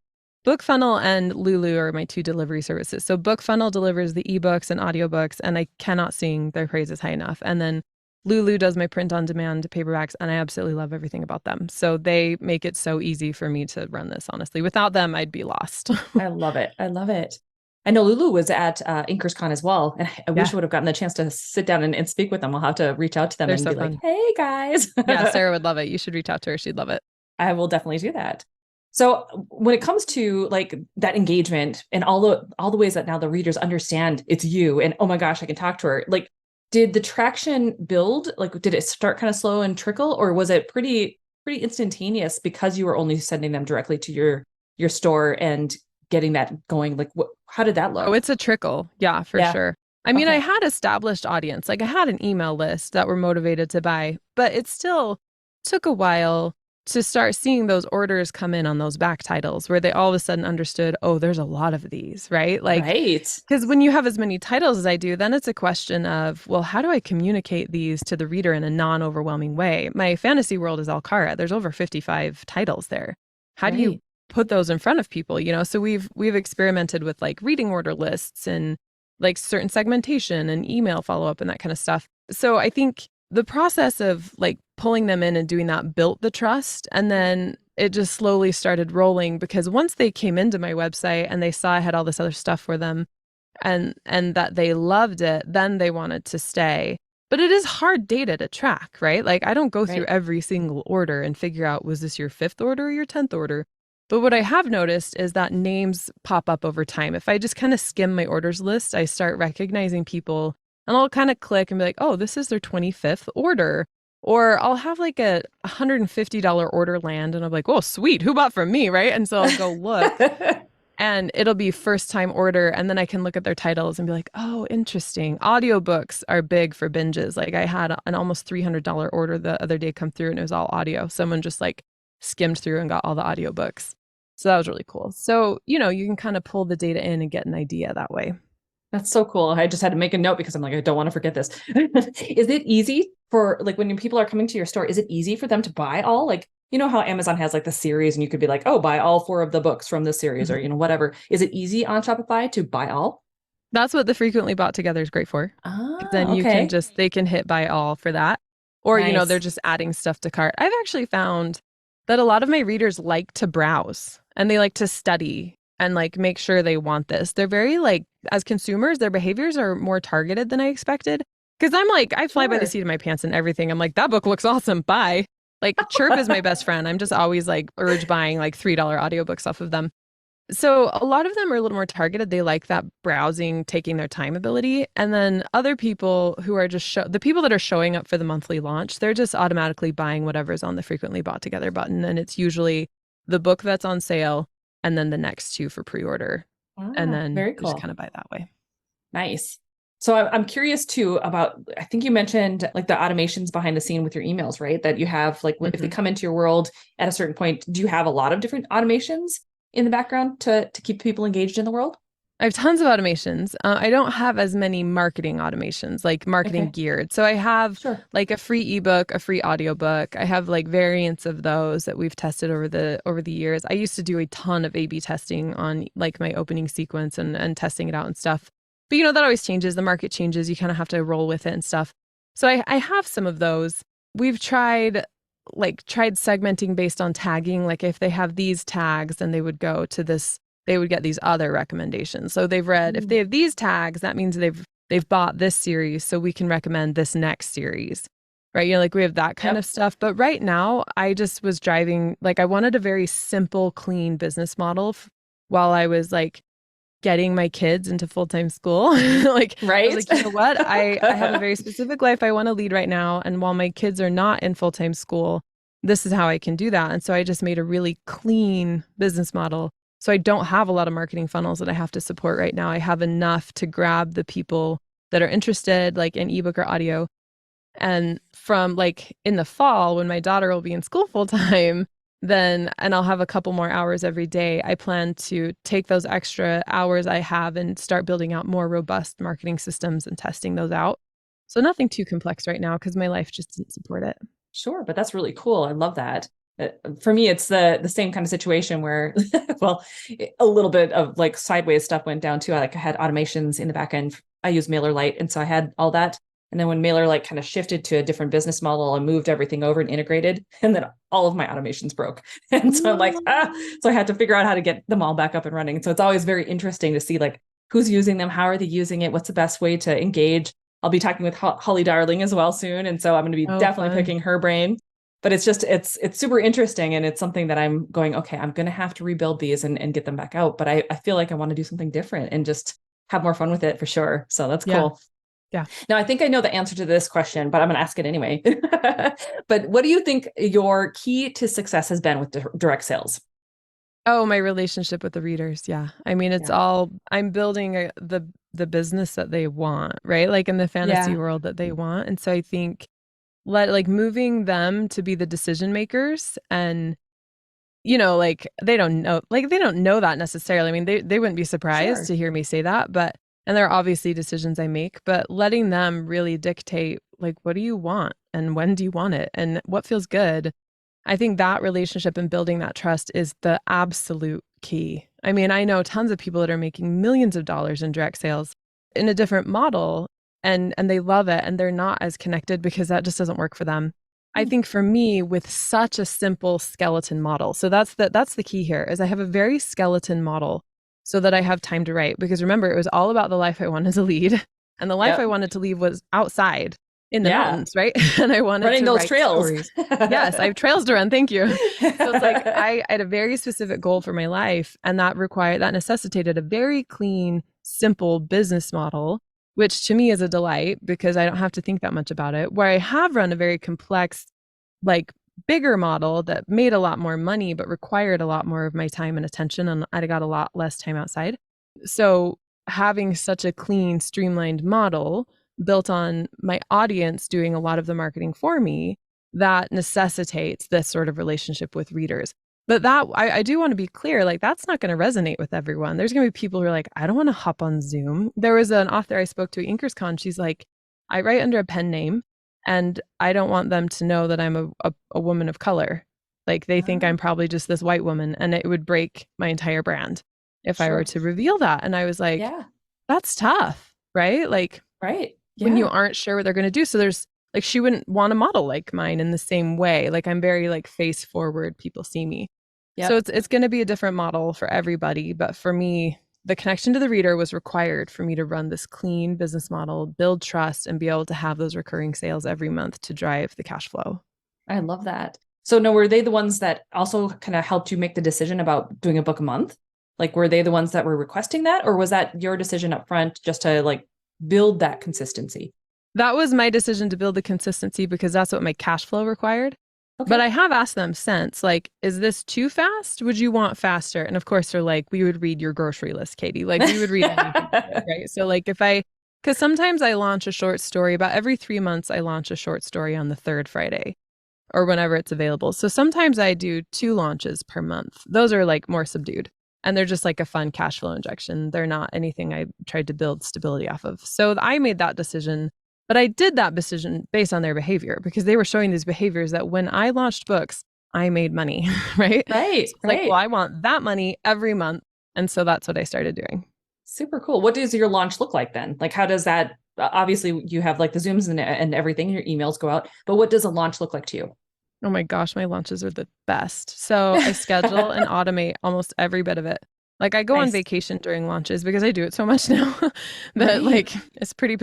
BookFunnel and Lulu are my two delivery services. So BookFunnel delivers the ebooks and audiobooks, and I cannot sing their praises high enough. And then Lulu does my print on demand paperbacks, and I absolutely love everything about them. So they make it so easy for me to run this, honestly. Without them, I'd be lost. I love it. I love it. I know Lulu was at InkersCon as well. And I wish I would have gotten the chance to sit down and speak with them. I'll have to reach out to them. They're and so be fun. Like, hey guys. Yeah, Sarah would love it. You should reach out to her. She'd love it. I will definitely do that. So when it comes to like that engagement and all the ways that now the readers understand it's you and, oh my gosh, I can talk to her. Like, did the traction build? Like, did it start kind of slow and trickle, or was it pretty instantaneous because you were only sending them directly to your store and getting that going? Like, how did that look? Oh, it's a trickle. Yeah, for sure. I mean, I had established audience. Like I had an email list that were motivated to buy, but it still took a while to start seeing those orders come in on those back titles where they all of a sudden understood, oh, there's a lot of these, right? Like, because when you have as many titles as I do, then it's a question of, well, how do I communicate these to the reader in a non-overwhelming way? My fantasy world is Alcara. There's over 55 titles there. How do you put those in front of people? You know, so we've experimented with like reading order lists and like certain segmentation and email follow-up and that kind of stuff. So I think the process of like pulling them in and doing that built the trust. And then it just slowly started rolling because once they came into my website and they saw I had all this other stuff for them and that they loved it, then they wanted to stay. But it is hard data to track, right? Like I don't go through every single order and figure out, was this your 5th order or your 10th order? But what I have noticed is that names pop up over time. If I just kind of skim my orders list, I start recognizing people And I'll kind of click and be like, oh, this is their 25th order. Or I'll have like a $150 order land and I'm like, oh, sweet. Who bought from me? Right. And so I'll go look and it'll be first time order. And then I can look at their titles and be like, oh, interesting. Audiobooks are big for binges. Like I had an almost $300 order the other day come through and it was all audio. Someone just like skimmed through and got all the audiobooks. So that was really cool. So, you can kind of pull the data in and get an idea that way. That's so cool. I just had to make a note because I'm like, I don't want to forget this. Is it easy for like when people are coming to your store, is it easy for them to buy all? Like, you know how Amazon has like the series and you could be like, oh, buy all 4 of the books from this series or, whatever. Is it easy on Shopify to buy all? That's what the frequently bought together is great for. Then you can they can hit buy all for that. Or, nice. They're just adding stuff to cart. I've actually found that a lot of my readers like to browse and they like to study and like make sure they want this. They're very like, as consumers, their behaviors are more targeted than I expected. Because I'm like, I fly by the seat of my pants and everything. I'm like, that book looks awesome. Bye. Like Chirp is my best friend. I'm just always like urge buying like $3 audiobooks off of them. So a lot of them are a little more targeted. They like that browsing, taking their time ability. And then other people who are just the people that are showing up for the monthly launch, they're just automatically buying whatever's on the frequently bought together button. And it's usually the book that's on sale and then the next 2 for pre-order. And then very cool. just kind of buy that way. Nice. So I'm curious too about, I think you mentioned like the automations behind the scene with your emails, right? That you have like, if they come into your world at a certain point, do you have a lot of different automations in the background to keep people engaged in the world? I have tons of automations. I don't have as many marketing automations, like marketing geared. So I have like a free ebook, a free audiobook. I have like variants of those that we've tested over the years. I used to do a ton of A/B testing on like my opening sequence and testing it out and stuff. But that always changes. The market changes. You kind of have to roll with it and stuff. So I have some of those. We've tried segmenting based on tagging. Like if they have these tags, then they would go to this. They would get these other recommendations. So they've read, if they have these tags, that means they've bought this series, so we can recommend this next series, right? Like we have that kind of stuff. But right now, I just was driving, like I wanted a very simple, clean business model while I was like getting my kids into full-time school. Right. I was like, you know what? I have a very specific life I want to lead right now. And while my kids are not in full-time school, this is how I can do that. And so I just made a really clean business model. So I don't have a lot of marketing funnels that I have to support right now. I have enough to grab the people that are interested, like in ebook or audio. And from like in the fall, when my daughter will be in school full time, and I'll have a couple more hours every day, I plan to take those extra hours I have and start building out more robust marketing systems and testing those out. So nothing too complex right now because my life just didn't support it. Sure, but that's really cool. I love that. For me, it's the same kind of situation where, well, a little bit of like sideways stuff went down too. I had automations in the back end. I use MailerLite. And so I had all that. And then when MailerLite kind of shifted to a different business model, I moved everything over and integrated. And then all of my automations broke. And so I'm like, so I had to figure out how to get them all back up and running. So it's always very interesting to see like who's using them, how are they using it, what's the best way to engage. I'll be talking with Holly Darling as well soon. And so I'm going to be definitely picking her brain. But it's just, it's super interesting. And it's something that I'm going, okay, I'm going to have to rebuild these and get them back out. But I feel like I want to do something different and just have more fun with it for sure. So that's cool. Yeah. Now, I think I know the answer to this question, but I'm going to ask it anyway. But what do you think your key to success has been with direct sales? Oh, my relationship with the readers. Yeah. I mean, it's all, I'm building the business that they want, right? Like in the fantasy world that they want. And so I think moving them to be the decision makers and, like they don't know that necessarily. I mean, they wouldn't be surprised to hear me say that, and there are obviously decisions I make, but letting them really dictate, like, what do you want and when do you want it and what feels good? I think that relationship and building that trust is the absolute key. I mean, I know tons of people that are making millions of dollars in direct sales in a different model and they love it and they're not as connected because that just doesn't work for them. I think for me, with such a simple skeleton model, so that's the key here, is I have a very skeleton model so that I have time to write. Because remember, it was all about the life I wanted to lead. And the life I wanted to lead was outside in the mountains, right? And I wanted running to those write trails. Stories. Yes, I have trails to run. Thank you. So it's like I had a very specific goal for my life, and that necessitated a very clean, simple business model which to me is a delight because I don't have to think that much about it. Where I have run a very complex, like bigger model that made a lot more money, but required a lot more of my time and attention. And I got a lot less time outside. So having such a clean, streamlined model built on my audience doing a lot of the marketing for me, that necessitates this sort of relationship with readers. But that I do want to be clear, like that's not going to resonate with everyone. There's going to be people who are like, I don't want to hop on Zoom. There was an author I spoke to at InkersCon. She's like, I write under a pen name and I don't want them to know that I'm a woman of color. Like they think I'm probably just this white woman, and it would break my entire brand if I were to reveal that. And I was like, that's tough, right? Like, when you aren't sure what they're going to do. So there's like, she wouldn't want a model like mine in the same way. Like I'm very like face forward, people see me. So it's going to be a different model for everybody. But for me, the connection to the reader was required for me to run this clean business model, build trust, and be able to have those recurring sales every month to drive the cash flow. I love that. So no, were they the ones that also kind of helped you make the decision about doing a book a month? Like, were they the ones that were requesting that, or was that your decision up front just to like build that consistency? That was my decision to build the consistency because that's what my cash flow required. Okay. But I have asked them since, like, is this too fast? Would you want faster? And of course, they're like, we would read your grocery list, Katie. Like, we would read anything, right? So like because sometimes I launch a short story, about every 3 months, I launch a short story on the third Friday or whenever it's available. So sometimes I do 2 launches per month. Those are like more subdued. And they're just like a fun cash flow injection. They're not anything I tried to build stability off of. So I made that decision. But I did that decision based on their behavior because they were showing these behaviors that when I launched books, I made money, right? Right. So like, well, I want that money every month. And so that's what I started doing. Super cool. What does your launch look like then? Like, how does that, obviously you have like the Zooms and everything, your emails go out, but what does a launch look like to you? Oh my gosh, my launches are the best. So I schedule and automate almost every bit of it. Like I go on vacation during launches because I do it so much now that like it's pretty,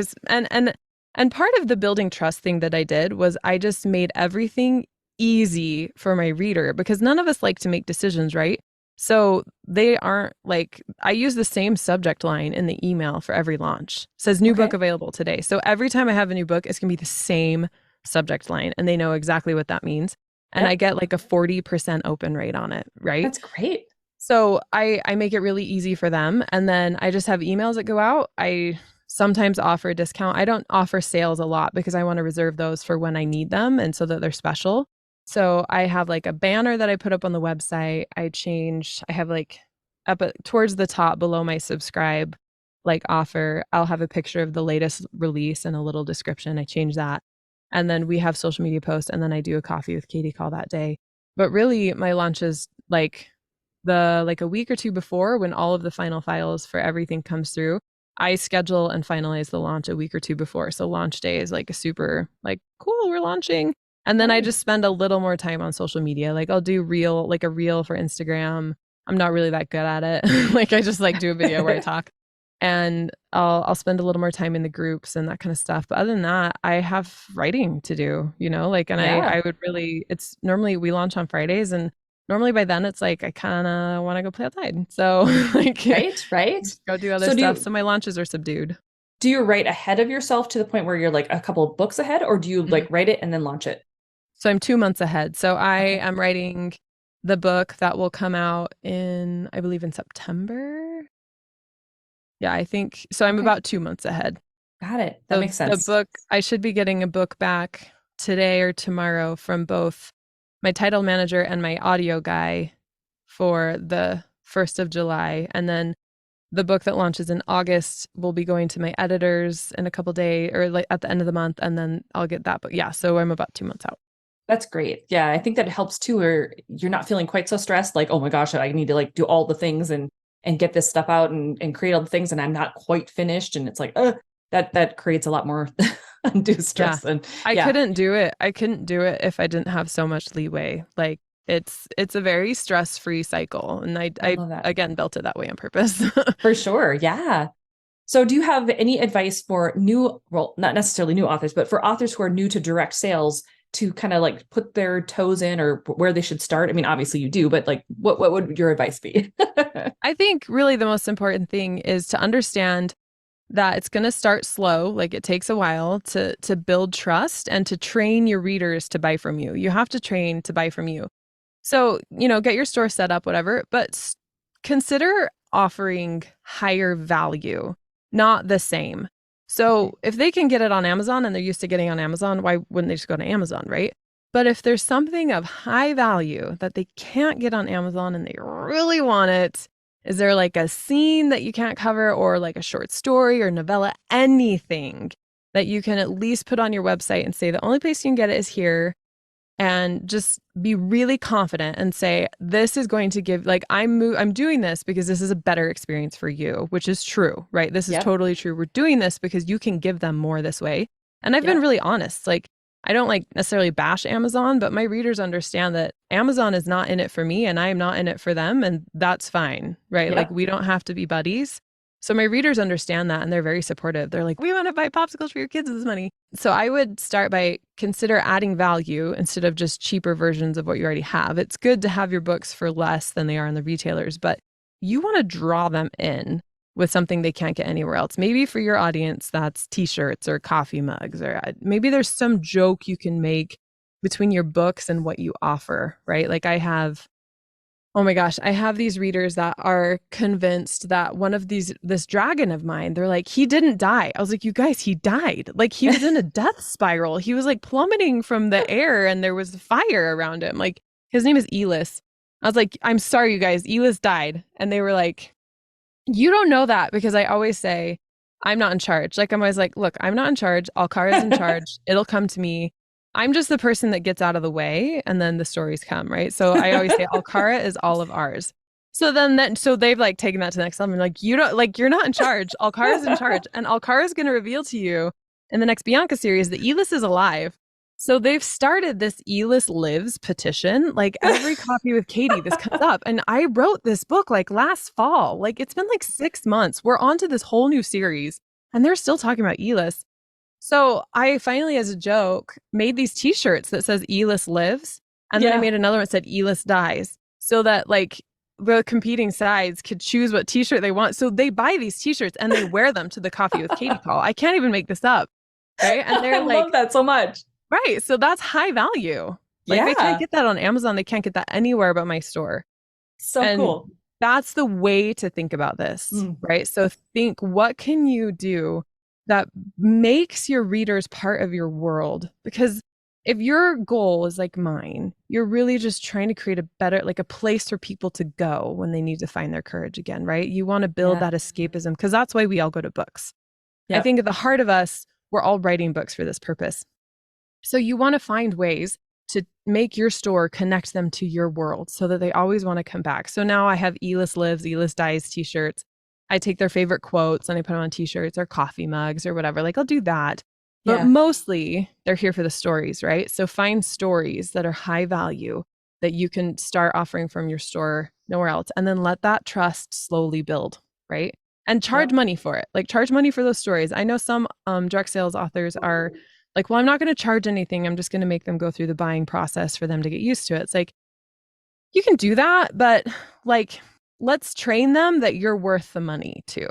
and part of the building trust thing that I did was I just made everything easy for my reader because none of us like to make decisions, right? So they aren't like, I use the same subject line in the email for every launch. It says new book available today. So every time I have a new book, it's going to be the same subject line and they know exactly what that means. And I get like a 40% open rate on it, right? That's great. So I make it really easy for them. And then I just have emails that go out. I sometimes offer a discount. I don't offer sales a lot because I want to reserve those for when I need them and so that they're special. So I have like a banner that I put up on the website. I have like towards the top below my subscribe like offer, I'll have a picture of the latest release and a little description. I change that. And then we have social media posts and then I do a coffee with Katie call that day. But really my launch is like a week or 2 before when all of the final files for everything comes through. I schedule and finalize the launch a week or 2 before. So launch day is like a super like, cool, we're launching. And then I just spend a little more time on social media. Like I'll do a reel for Instagram. I'm not really that good at it. Like I just like do a video where I talk and I'll spend a little more time in the groups and that kind of stuff. But other than that, I have writing to do, like, and I would really, it's normally we launch on Fridays and normally by then it's like, I kind of want to go play outside. So like, right. Go do other stuff. So my launches are subdued. Do you write ahead of yourself to the point where you're like a couple of books ahead, or do you like write it and then launch it? So I'm 2 months ahead. So I am writing the book that will come out I believe in September. Yeah, I think so. I'm about 2 months ahead. Got it. That makes sense. The book, I should be getting a book back today or tomorrow from both my title manager and my audio guy for the 1st of July. And then the book that launches in August will be going to my editors in a couple days or like at the end of the month. And then I'll get that book. Yeah. So I'm about 2 months out. That's great. Yeah. I think that helps too, where you're not feeling quite so stressed. Like, oh my gosh, I need to like do all the things and get this stuff out and create all the things. And I'm not quite finished. And it's like, that creates a lot more undue stress. And I couldn't do it. I couldn't do it if I didn't have so much leeway. Like it's a very stress-free cycle. And I again, built it that way on purpose. For sure. Yeah. So do you have any advice for not necessarily new authors, but for authors who are new to direct sales to kind of like put their toes in or where they should start? I mean, obviously you do, but like what would your advice be? I think really the most important thing is to understand that it's going to start slow. Like it takes a while to build trust and to train your readers to buy from you. You have to train to buy from you. So, get your store set up, whatever, but consider offering higher value, not the same. So if they can get it on Amazon and they're used to getting on Amazon, why wouldn't they just go to Amazon, right? But if there's something of high value that they can't get on Amazon and they really want it, is there like a scene that you can't cover or like a short story or novella, anything that you can at least put on your website and say the only place you can get it is here, and just be really confident and say, this is going to give, like, I'm doing this because this is a better experience for you, which is true, right? This is totally true. We're doing this because you can give them more this way. And I've been really honest. Like, I don't like necessarily bash Amazon, but my readers understand that Amazon is not in it for me and I am not in it for them. And that's fine, right? Like, we don't have to be buddies. So my readers understand that and they're very supportive. They're like, we want to buy popsicles for your kids with this money. So I would start by consider adding value instead of just cheaper versions of what you already have. It's good to have your books for less than they are in the retailers, but you want to draw them in with something they can't get anywhere else. Maybe for your audience, that's t-shirts or coffee mugs, or maybe there's some joke you can make between your books and what you offer, right? Like I have these readers that are convinced that this dragon of mine, they're like, he didn't die. I was like, you guys, he died. Like he was in a death spiral. He was like plummeting from the air and there was fire around him. Like his name is Elis. I was like, I'm sorry, you guys, Elis died. And they were like, you don't know that, because I always say, I'm not in charge. Like I'm always like, look, I'm not in charge. Alcara is in charge. It'll come to me. I'm just the person that gets out of the way and then the stories come, right? So I always say Alcara is all of ours. So they've like taken that to the next level. Like, you're not in charge. Alcara is in charge. And Alcara is going to reveal to you in the next Bianca series that Elis is alive. So they've started this Elis Lives petition. Like every copy with Katie, this comes up. And I wrote this book like last fall. Like it's been like 6 months. We're on to this whole new series and they're still talking about Elis. So I finally, as a joke, made these t-shirts that says Elis lives. And then I made another one that said Elis dies, so that like the competing sides could choose what t-shirt they want. So they buy these t-shirts and they wear them to the Coffee with Katie call. I can't even make this up. Right. And they're I love that so much. Right. So that's high value. Like they can't get that on Amazon. They can't get that anywhere but my store. So cool. That's the way to think about this. Right. So think, what can you do that makes your readers part of your world? Because if your goal is like mine, you're really just trying to create a better, like a place for people to go when they need to find their courage again, right? You want to build that escapism, because that's why we all go to books. I think at the heart of us, we're all writing books for this purpose. So you want to find ways to make your store connect them to your world so that they always want to come back. So now I have Elis Lives, Elis Dies t-shirts. I take their favorite quotes and I put them on t-shirts or coffee mugs or whatever. Like I'll do that. But mostly they're here for the stories, right? So find stories that are high value that you can start offering from your store nowhere else. And then let that trust slowly build, right? And charge money for it. Like charge money for those stories. I know some direct sales authors are like, well, I'm not going to charge anything. I'm just going to make them go through the buying process for them to get used to it. It's like, you can do that, but like, let's train them that you're worth the money too,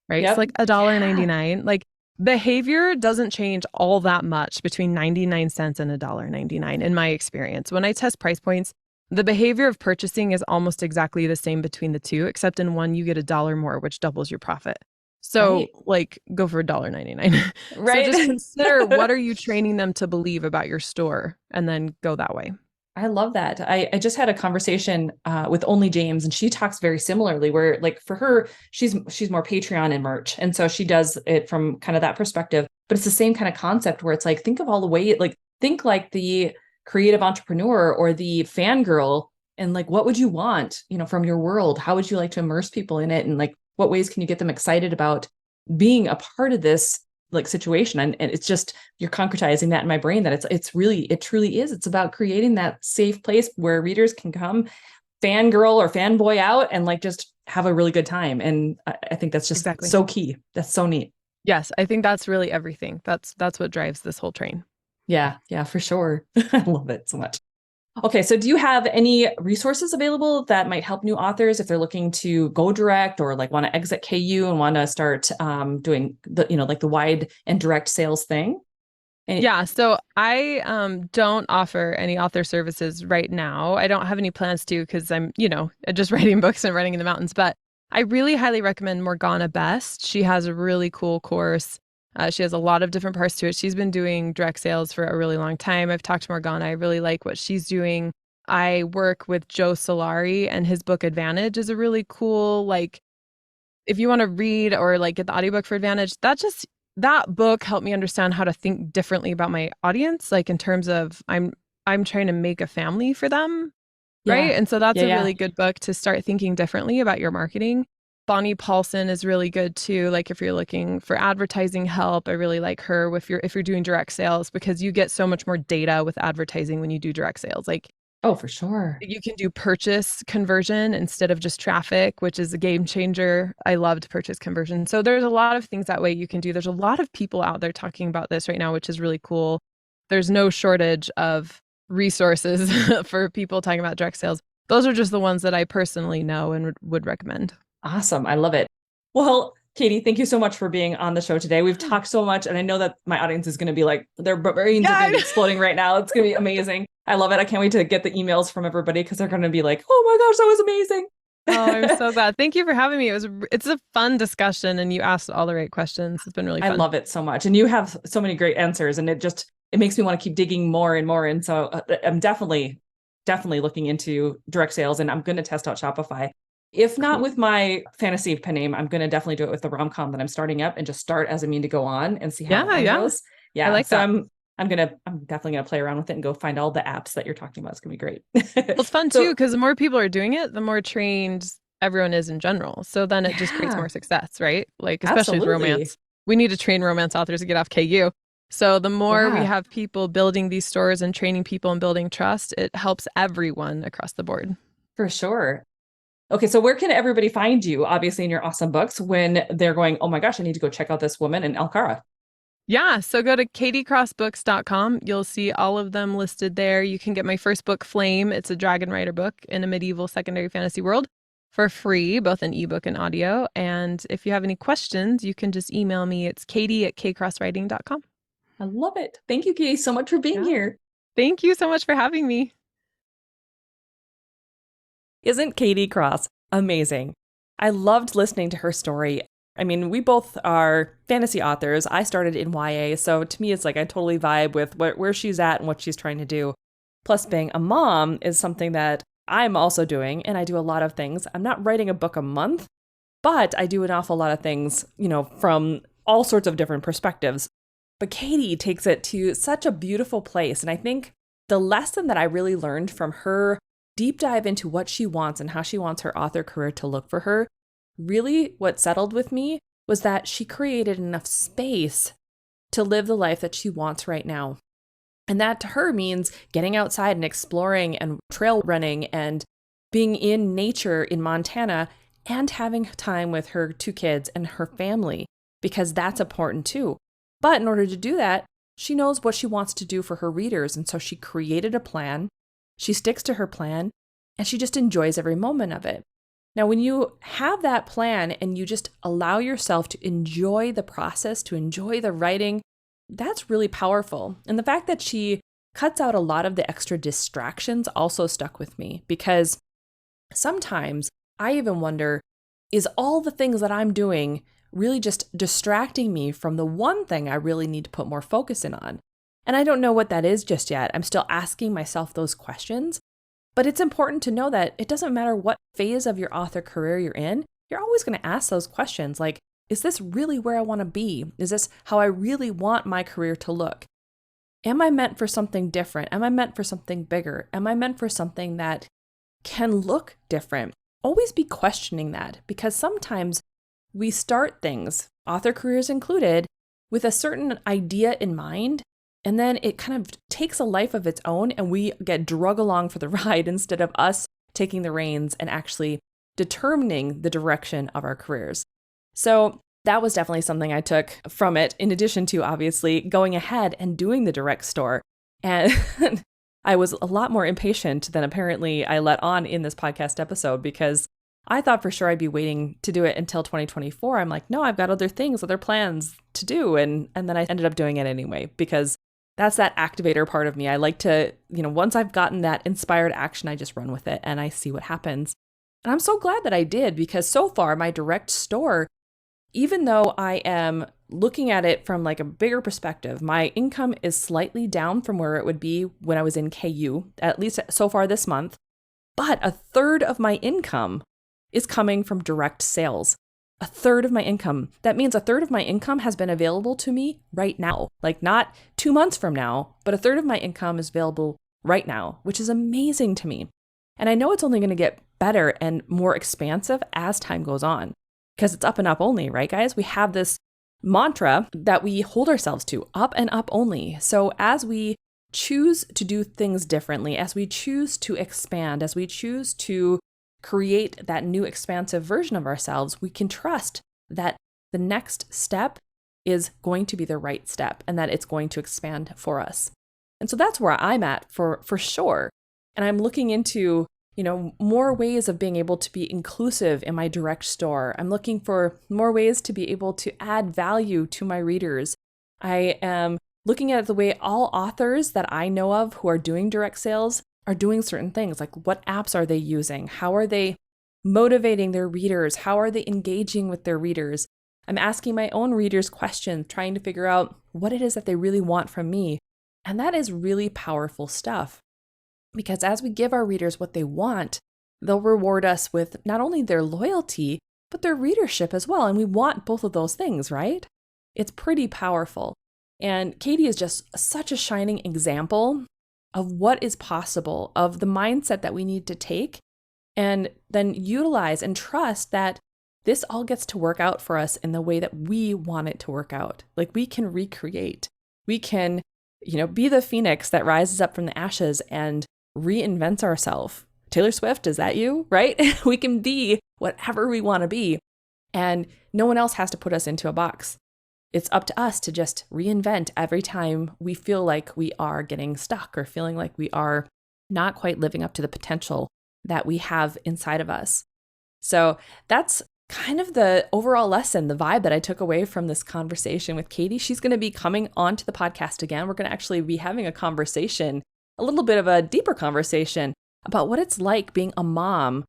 right? It's like $1.99. Like behavior doesn't change all that much between 99 cents and $1.99 in my experience. When I test price points, the behavior of purchasing is almost exactly the same between the two, except in one you get $1 more, which doubles your profit. So like go for $1.99. Right. So just consider, what are you training them to believe about your store, and then go that way. I love that. I just had a conversation with Only James, and she talks very similarly, where like for her, she's more Patreon and merch. And so she does it from kind of that perspective, but it's the same kind of concept where it's like, think of all the way, like think like the creative entrepreneur or the fangirl, and like, what would you want, from your world? How would you like to immerse people in it? And like, what ways can you get them excited about being a part of this like situation? And it's just, you're concretizing that in my brain, that it truly is. It's about creating that safe place where readers can come fangirl or fanboy out and like just have a really good time. And I think that's just so key. That's so neat. Yes. I think that's really everything. That's what drives this whole train. Yeah, for sure. I love it so much. Okay, so do you have any resources available that might help new authors if they're looking to go direct or like want to exit KU and want to start doing the, like the wide and direct sales thing? Yeah, so I don't offer any author services right now. I don't have any plans to because I'm, just writing books and running in the mountains. But I really highly recommend Morgana Best. She has a really cool course. She has a lot of different parts to it. She's been doing direct sales for a really long time. I've talked to Morgana. I really like what she's doing. I work with Joe Solari, and his book Advantage is a really cool, like, if you want to read or like get the audiobook for Advantage, that book helped me understand how to think differently about my audience, like in terms of I'm trying to make a family for them, right? Yeah. And so that's Yeah, a yeah. really good book to start thinking differently about your marketing. Bonnie Paulson is really good too. Like if you're looking for advertising help, I really like her if you're doing direct sales, because you get so much more data with advertising when you do direct sales. Like, Oh, for sure. you can do purchase conversion instead of just traffic, which is a game changer. I loved purchase conversion. So there's a lot of things that way you can do. There's a lot of people out there talking about this right now, which is really cool. There's no shortage of resources for people talking about direct sales. Those are just the ones that I personally know and would recommend. Awesome. I love it. Well, Katie, thank you so much for being on the show today. We've talked so much, and I know that my audience is going to be like, their brains are going to be exploding right now. It's going to be amazing. I love it. I can't wait to get the emails from everybody because they're going to be like, oh my gosh, that was amazing. Oh, I'm so glad. Thank you for having me. It's a fun discussion, and you asked all the right questions. It's been really fun. I love it so much. And you have so many great answers, and it makes me want to keep digging more and more. And so I'm definitely looking into direct sales, and I'm going to test out Shopify. If not with my fantasy pen name, I'm going to definitely do it with the rom-com that I'm starting up and just start as a mean to go on and see how it goes. Yeah. I like so that. I'm definitely going to play around with it and go find all the apps that you're talking about. It's going to be great. Well, it's fun too, because the more people are doing it, the more trained everyone is in general. So then it just creates more success, right? Like, especially with romance. We need to train romance authors to get off KU. So the more we have people building these stores and training people and building trust, it helps everyone across the board. For sure. Okay, so where can everybody find you? Obviously in your awesome books when they're going, oh my gosh, I need to go check out this woman in Alcara. Yeah, so go to katiecrossbooks.com. You'll see all of them listed there. You can get my first book, Flame. It's a dragon rider book in a medieval secondary fantasy world for free, both in ebook and audio. And if you have any questions, you can just email me. It's katie@kcrosswriting.com. I love it. Thank you, Katie, so much for being here. Thank you so much for having me. Isn't Katie Cross amazing? I loved listening to her story. I mean, we both are fantasy authors. I started in YA, so to me, it's like I totally vibe with where she's at and what she's trying to do. Plus, being a mom is something that I'm also doing, and I do a lot of things. I'm not writing a book a month, but I do an awful lot of things, from all sorts of different perspectives. But Katie takes it to such a beautiful place, and I think the lesson that I really learned from her deep dive into what she wants and how she wants her author career to look for her, really what settled with me was that she created enough space to live the life that she wants right now. And that to her means getting outside and exploring and trail running and being in nature in Montana and having time with her 2 kids and her family, because that's important too. But in order to do that, she knows what she wants to do for her readers. And so she created a plan. She sticks to her plan, and she just enjoys every moment of it. Now, when you have that plan and you just allow yourself to enjoy the process, to enjoy the writing, that's really powerful. And the fact that she cuts out a lot of the extra distractions also stuck with me, because sometimes I even wonder, is all the things that I'm doing really just distracting me from the one thing I really need to put more focus in on? And I don't know what that is just yet. I'm still asking myself those questions. But it's important to know that it doesn't matter what phase of your author career you're in, you're always going to ask those questions like, is this really where I want to be? Is this how I really want my career to look? Am I meant for something different? Am I meant for something bigger? Am I meant for something that can look different? Always be questioning that, because sometimes we start things, author careers included, with a certain idea in mind. And then it kind of takes a life of its own, and we get drug along for the ride instead of us taking the reins and actually determining the direction of our careers. So that was definitely something I took from it, in addition to obviously going ahead and doing the direct store. And I was a lot more impatient than apparently I let on in this podcast episode, because I thought for sure I'd be waiting to do it until 2024. I'm like, no, I've got other things, other plans to do. And then I ended up doing it anyway, because that's that activator part of me. I like to, once I've gotten that inspired action, I just run with it and I see what happens. And I'm so glad that I did, because so far my direct store, even though I am looking at it from like a bigger perspective, my income is slightly down from where it would be when I was in KU, at least so far this month. But a third of my income is coming from direct sales. A third of my income. That means a third of my income has been available to me right now. Like not 2 months from now, but a third of my income is available right now, which is amazing to me. And I know it's only going to get better and more expansive as time goes on, because it's up and up only, right, guys? We have this mantra that we hold ourselves to, up and up only. So as we choose to do things differently, as we choose to expand, as we choose to create that new expansive version of ourselves, we can trust that the next step is going to be the right step and that it's going to expand for us. And so that's where I'm at for sure. And I'm looking into, more ways of being able to be inclusive in my direct store. I'm looking for more ways to be able to add value to my readers. I am looking at the way all authors that I know of who are doing direct sales are doing certain things, like what apps are they using? How are they motivating their readers? How are they engaging with their readers? I'm asking my own readers questions, trying to figure out what it is that they really want from me. And that is really powerful stuff. Because as we give our readers what they want, they'll reward us with not only their loyalty, but their readership as well. And we want both of those things, right? It's pretty powerful. And Katie is just such a shining example of what is possible, of the mindset that we need to take and then utilize and trust that this all gets to work out for us in the way that we want it to work out. Like we can recreate, we can, be the phoenix that rises up from the ashes and reinvents ourselves. Taylor Swift, is that you, right? We can be whatever we want to be, and no one else has to put us into a box. It's up to us to just reinvent every time we feel like we are getting stuck or feeling like we are not quite living up to the potential that we have inside of us. So that's kind of the overall lesson, the vibe that I took away from this conversation with Katie. She's going to be coming onto the podcast again. We're going to actually be having a conversation, a little bit of a deeper conversation about what it's like being a mom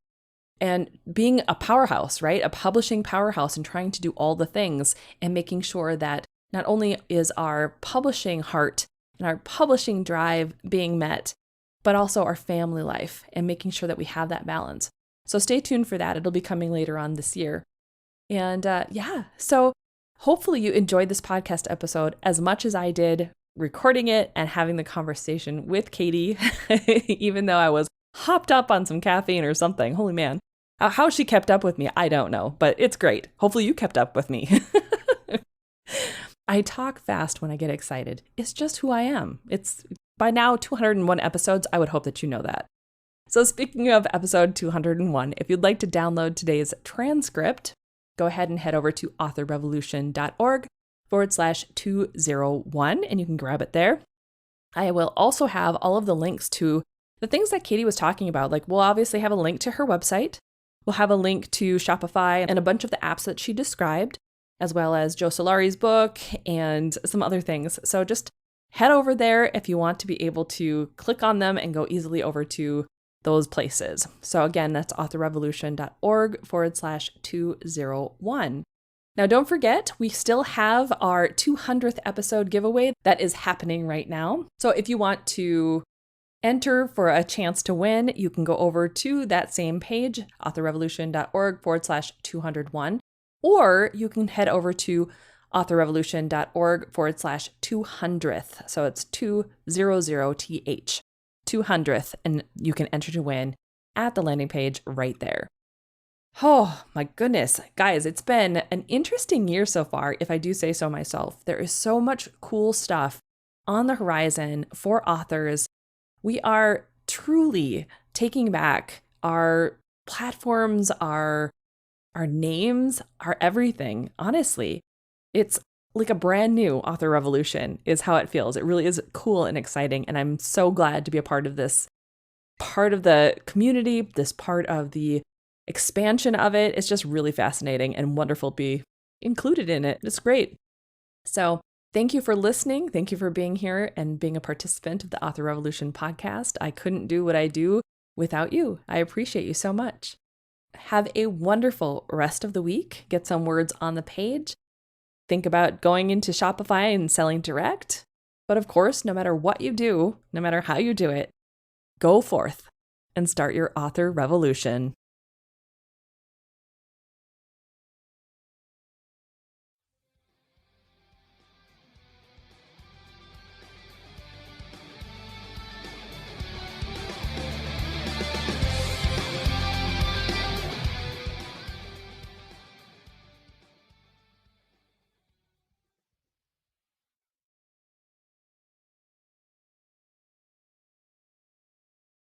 and being a powerhouse, right? A publishing powerhouse, and trying to do all the things and making sure that not only is our publishing heart and our publishing drive being met, but also our family life and making sure that we have that balance. So stay tuned for that. It'll be coming later on this year. And so hopefully you enjoyed this podcast episode as much as I did recording it and having the conversation with Katie, even though I was hopped up on some caffeine or something. Holy man. How she kept up with me, I don't know, but it's great. Hopefully you kept up with me. I talk fast when I get excited. It's just who I am. It's by now 201 episodes. I would hope that you know that. So speaking of episode 201, if you'd like to download today's transcript, go ahead and head over to authorrevolution.org/201 and you can grab it there. I will also have all of the links to the things that Katie was talking about. Like we'll obviously have a link to her website. We'll have a link to Shopify and a bunch of the apps that she described, as well as Joe Solari's book and some other things. So just head over there if you want to be able to click on them and go easily over to those places. So again, that's authorrevolution.org/201. Now, don't forget, we still have our 200th episode giveaway that is happening right now. So if you want to enter for a chance to win, you can go over to that same page, authorrevolution.org/201, or you can head over to authorrevolution.org/200th. So it's 200th, 200th, and you can enter to win at the landing page right there. Oh my goodness, guys, it's been an interesting year so far, if I do say so myself. There is so much cool stuff on the horizon for authors. We are truly taking back our platforms, our names, our everything. Honestly, it's like a brand new author revolution is how it feels. It really is cool and exciting. And I'm so glad to be a part of this, part of the community, this part of the expansion of it. It's just really fascinating and wonderful to be included in it. It's great. So thank you for listening. Thank you for being here and being a participant of the Author Revolution podcast. I couldn't do what I do without you. I appreciate you so much. Have a wonderful rest of the week. Get some words on the page. Think about going into Shopify and selling direct. But of course, no matter what you do, no matter how you do it, go forth and start your author revolution.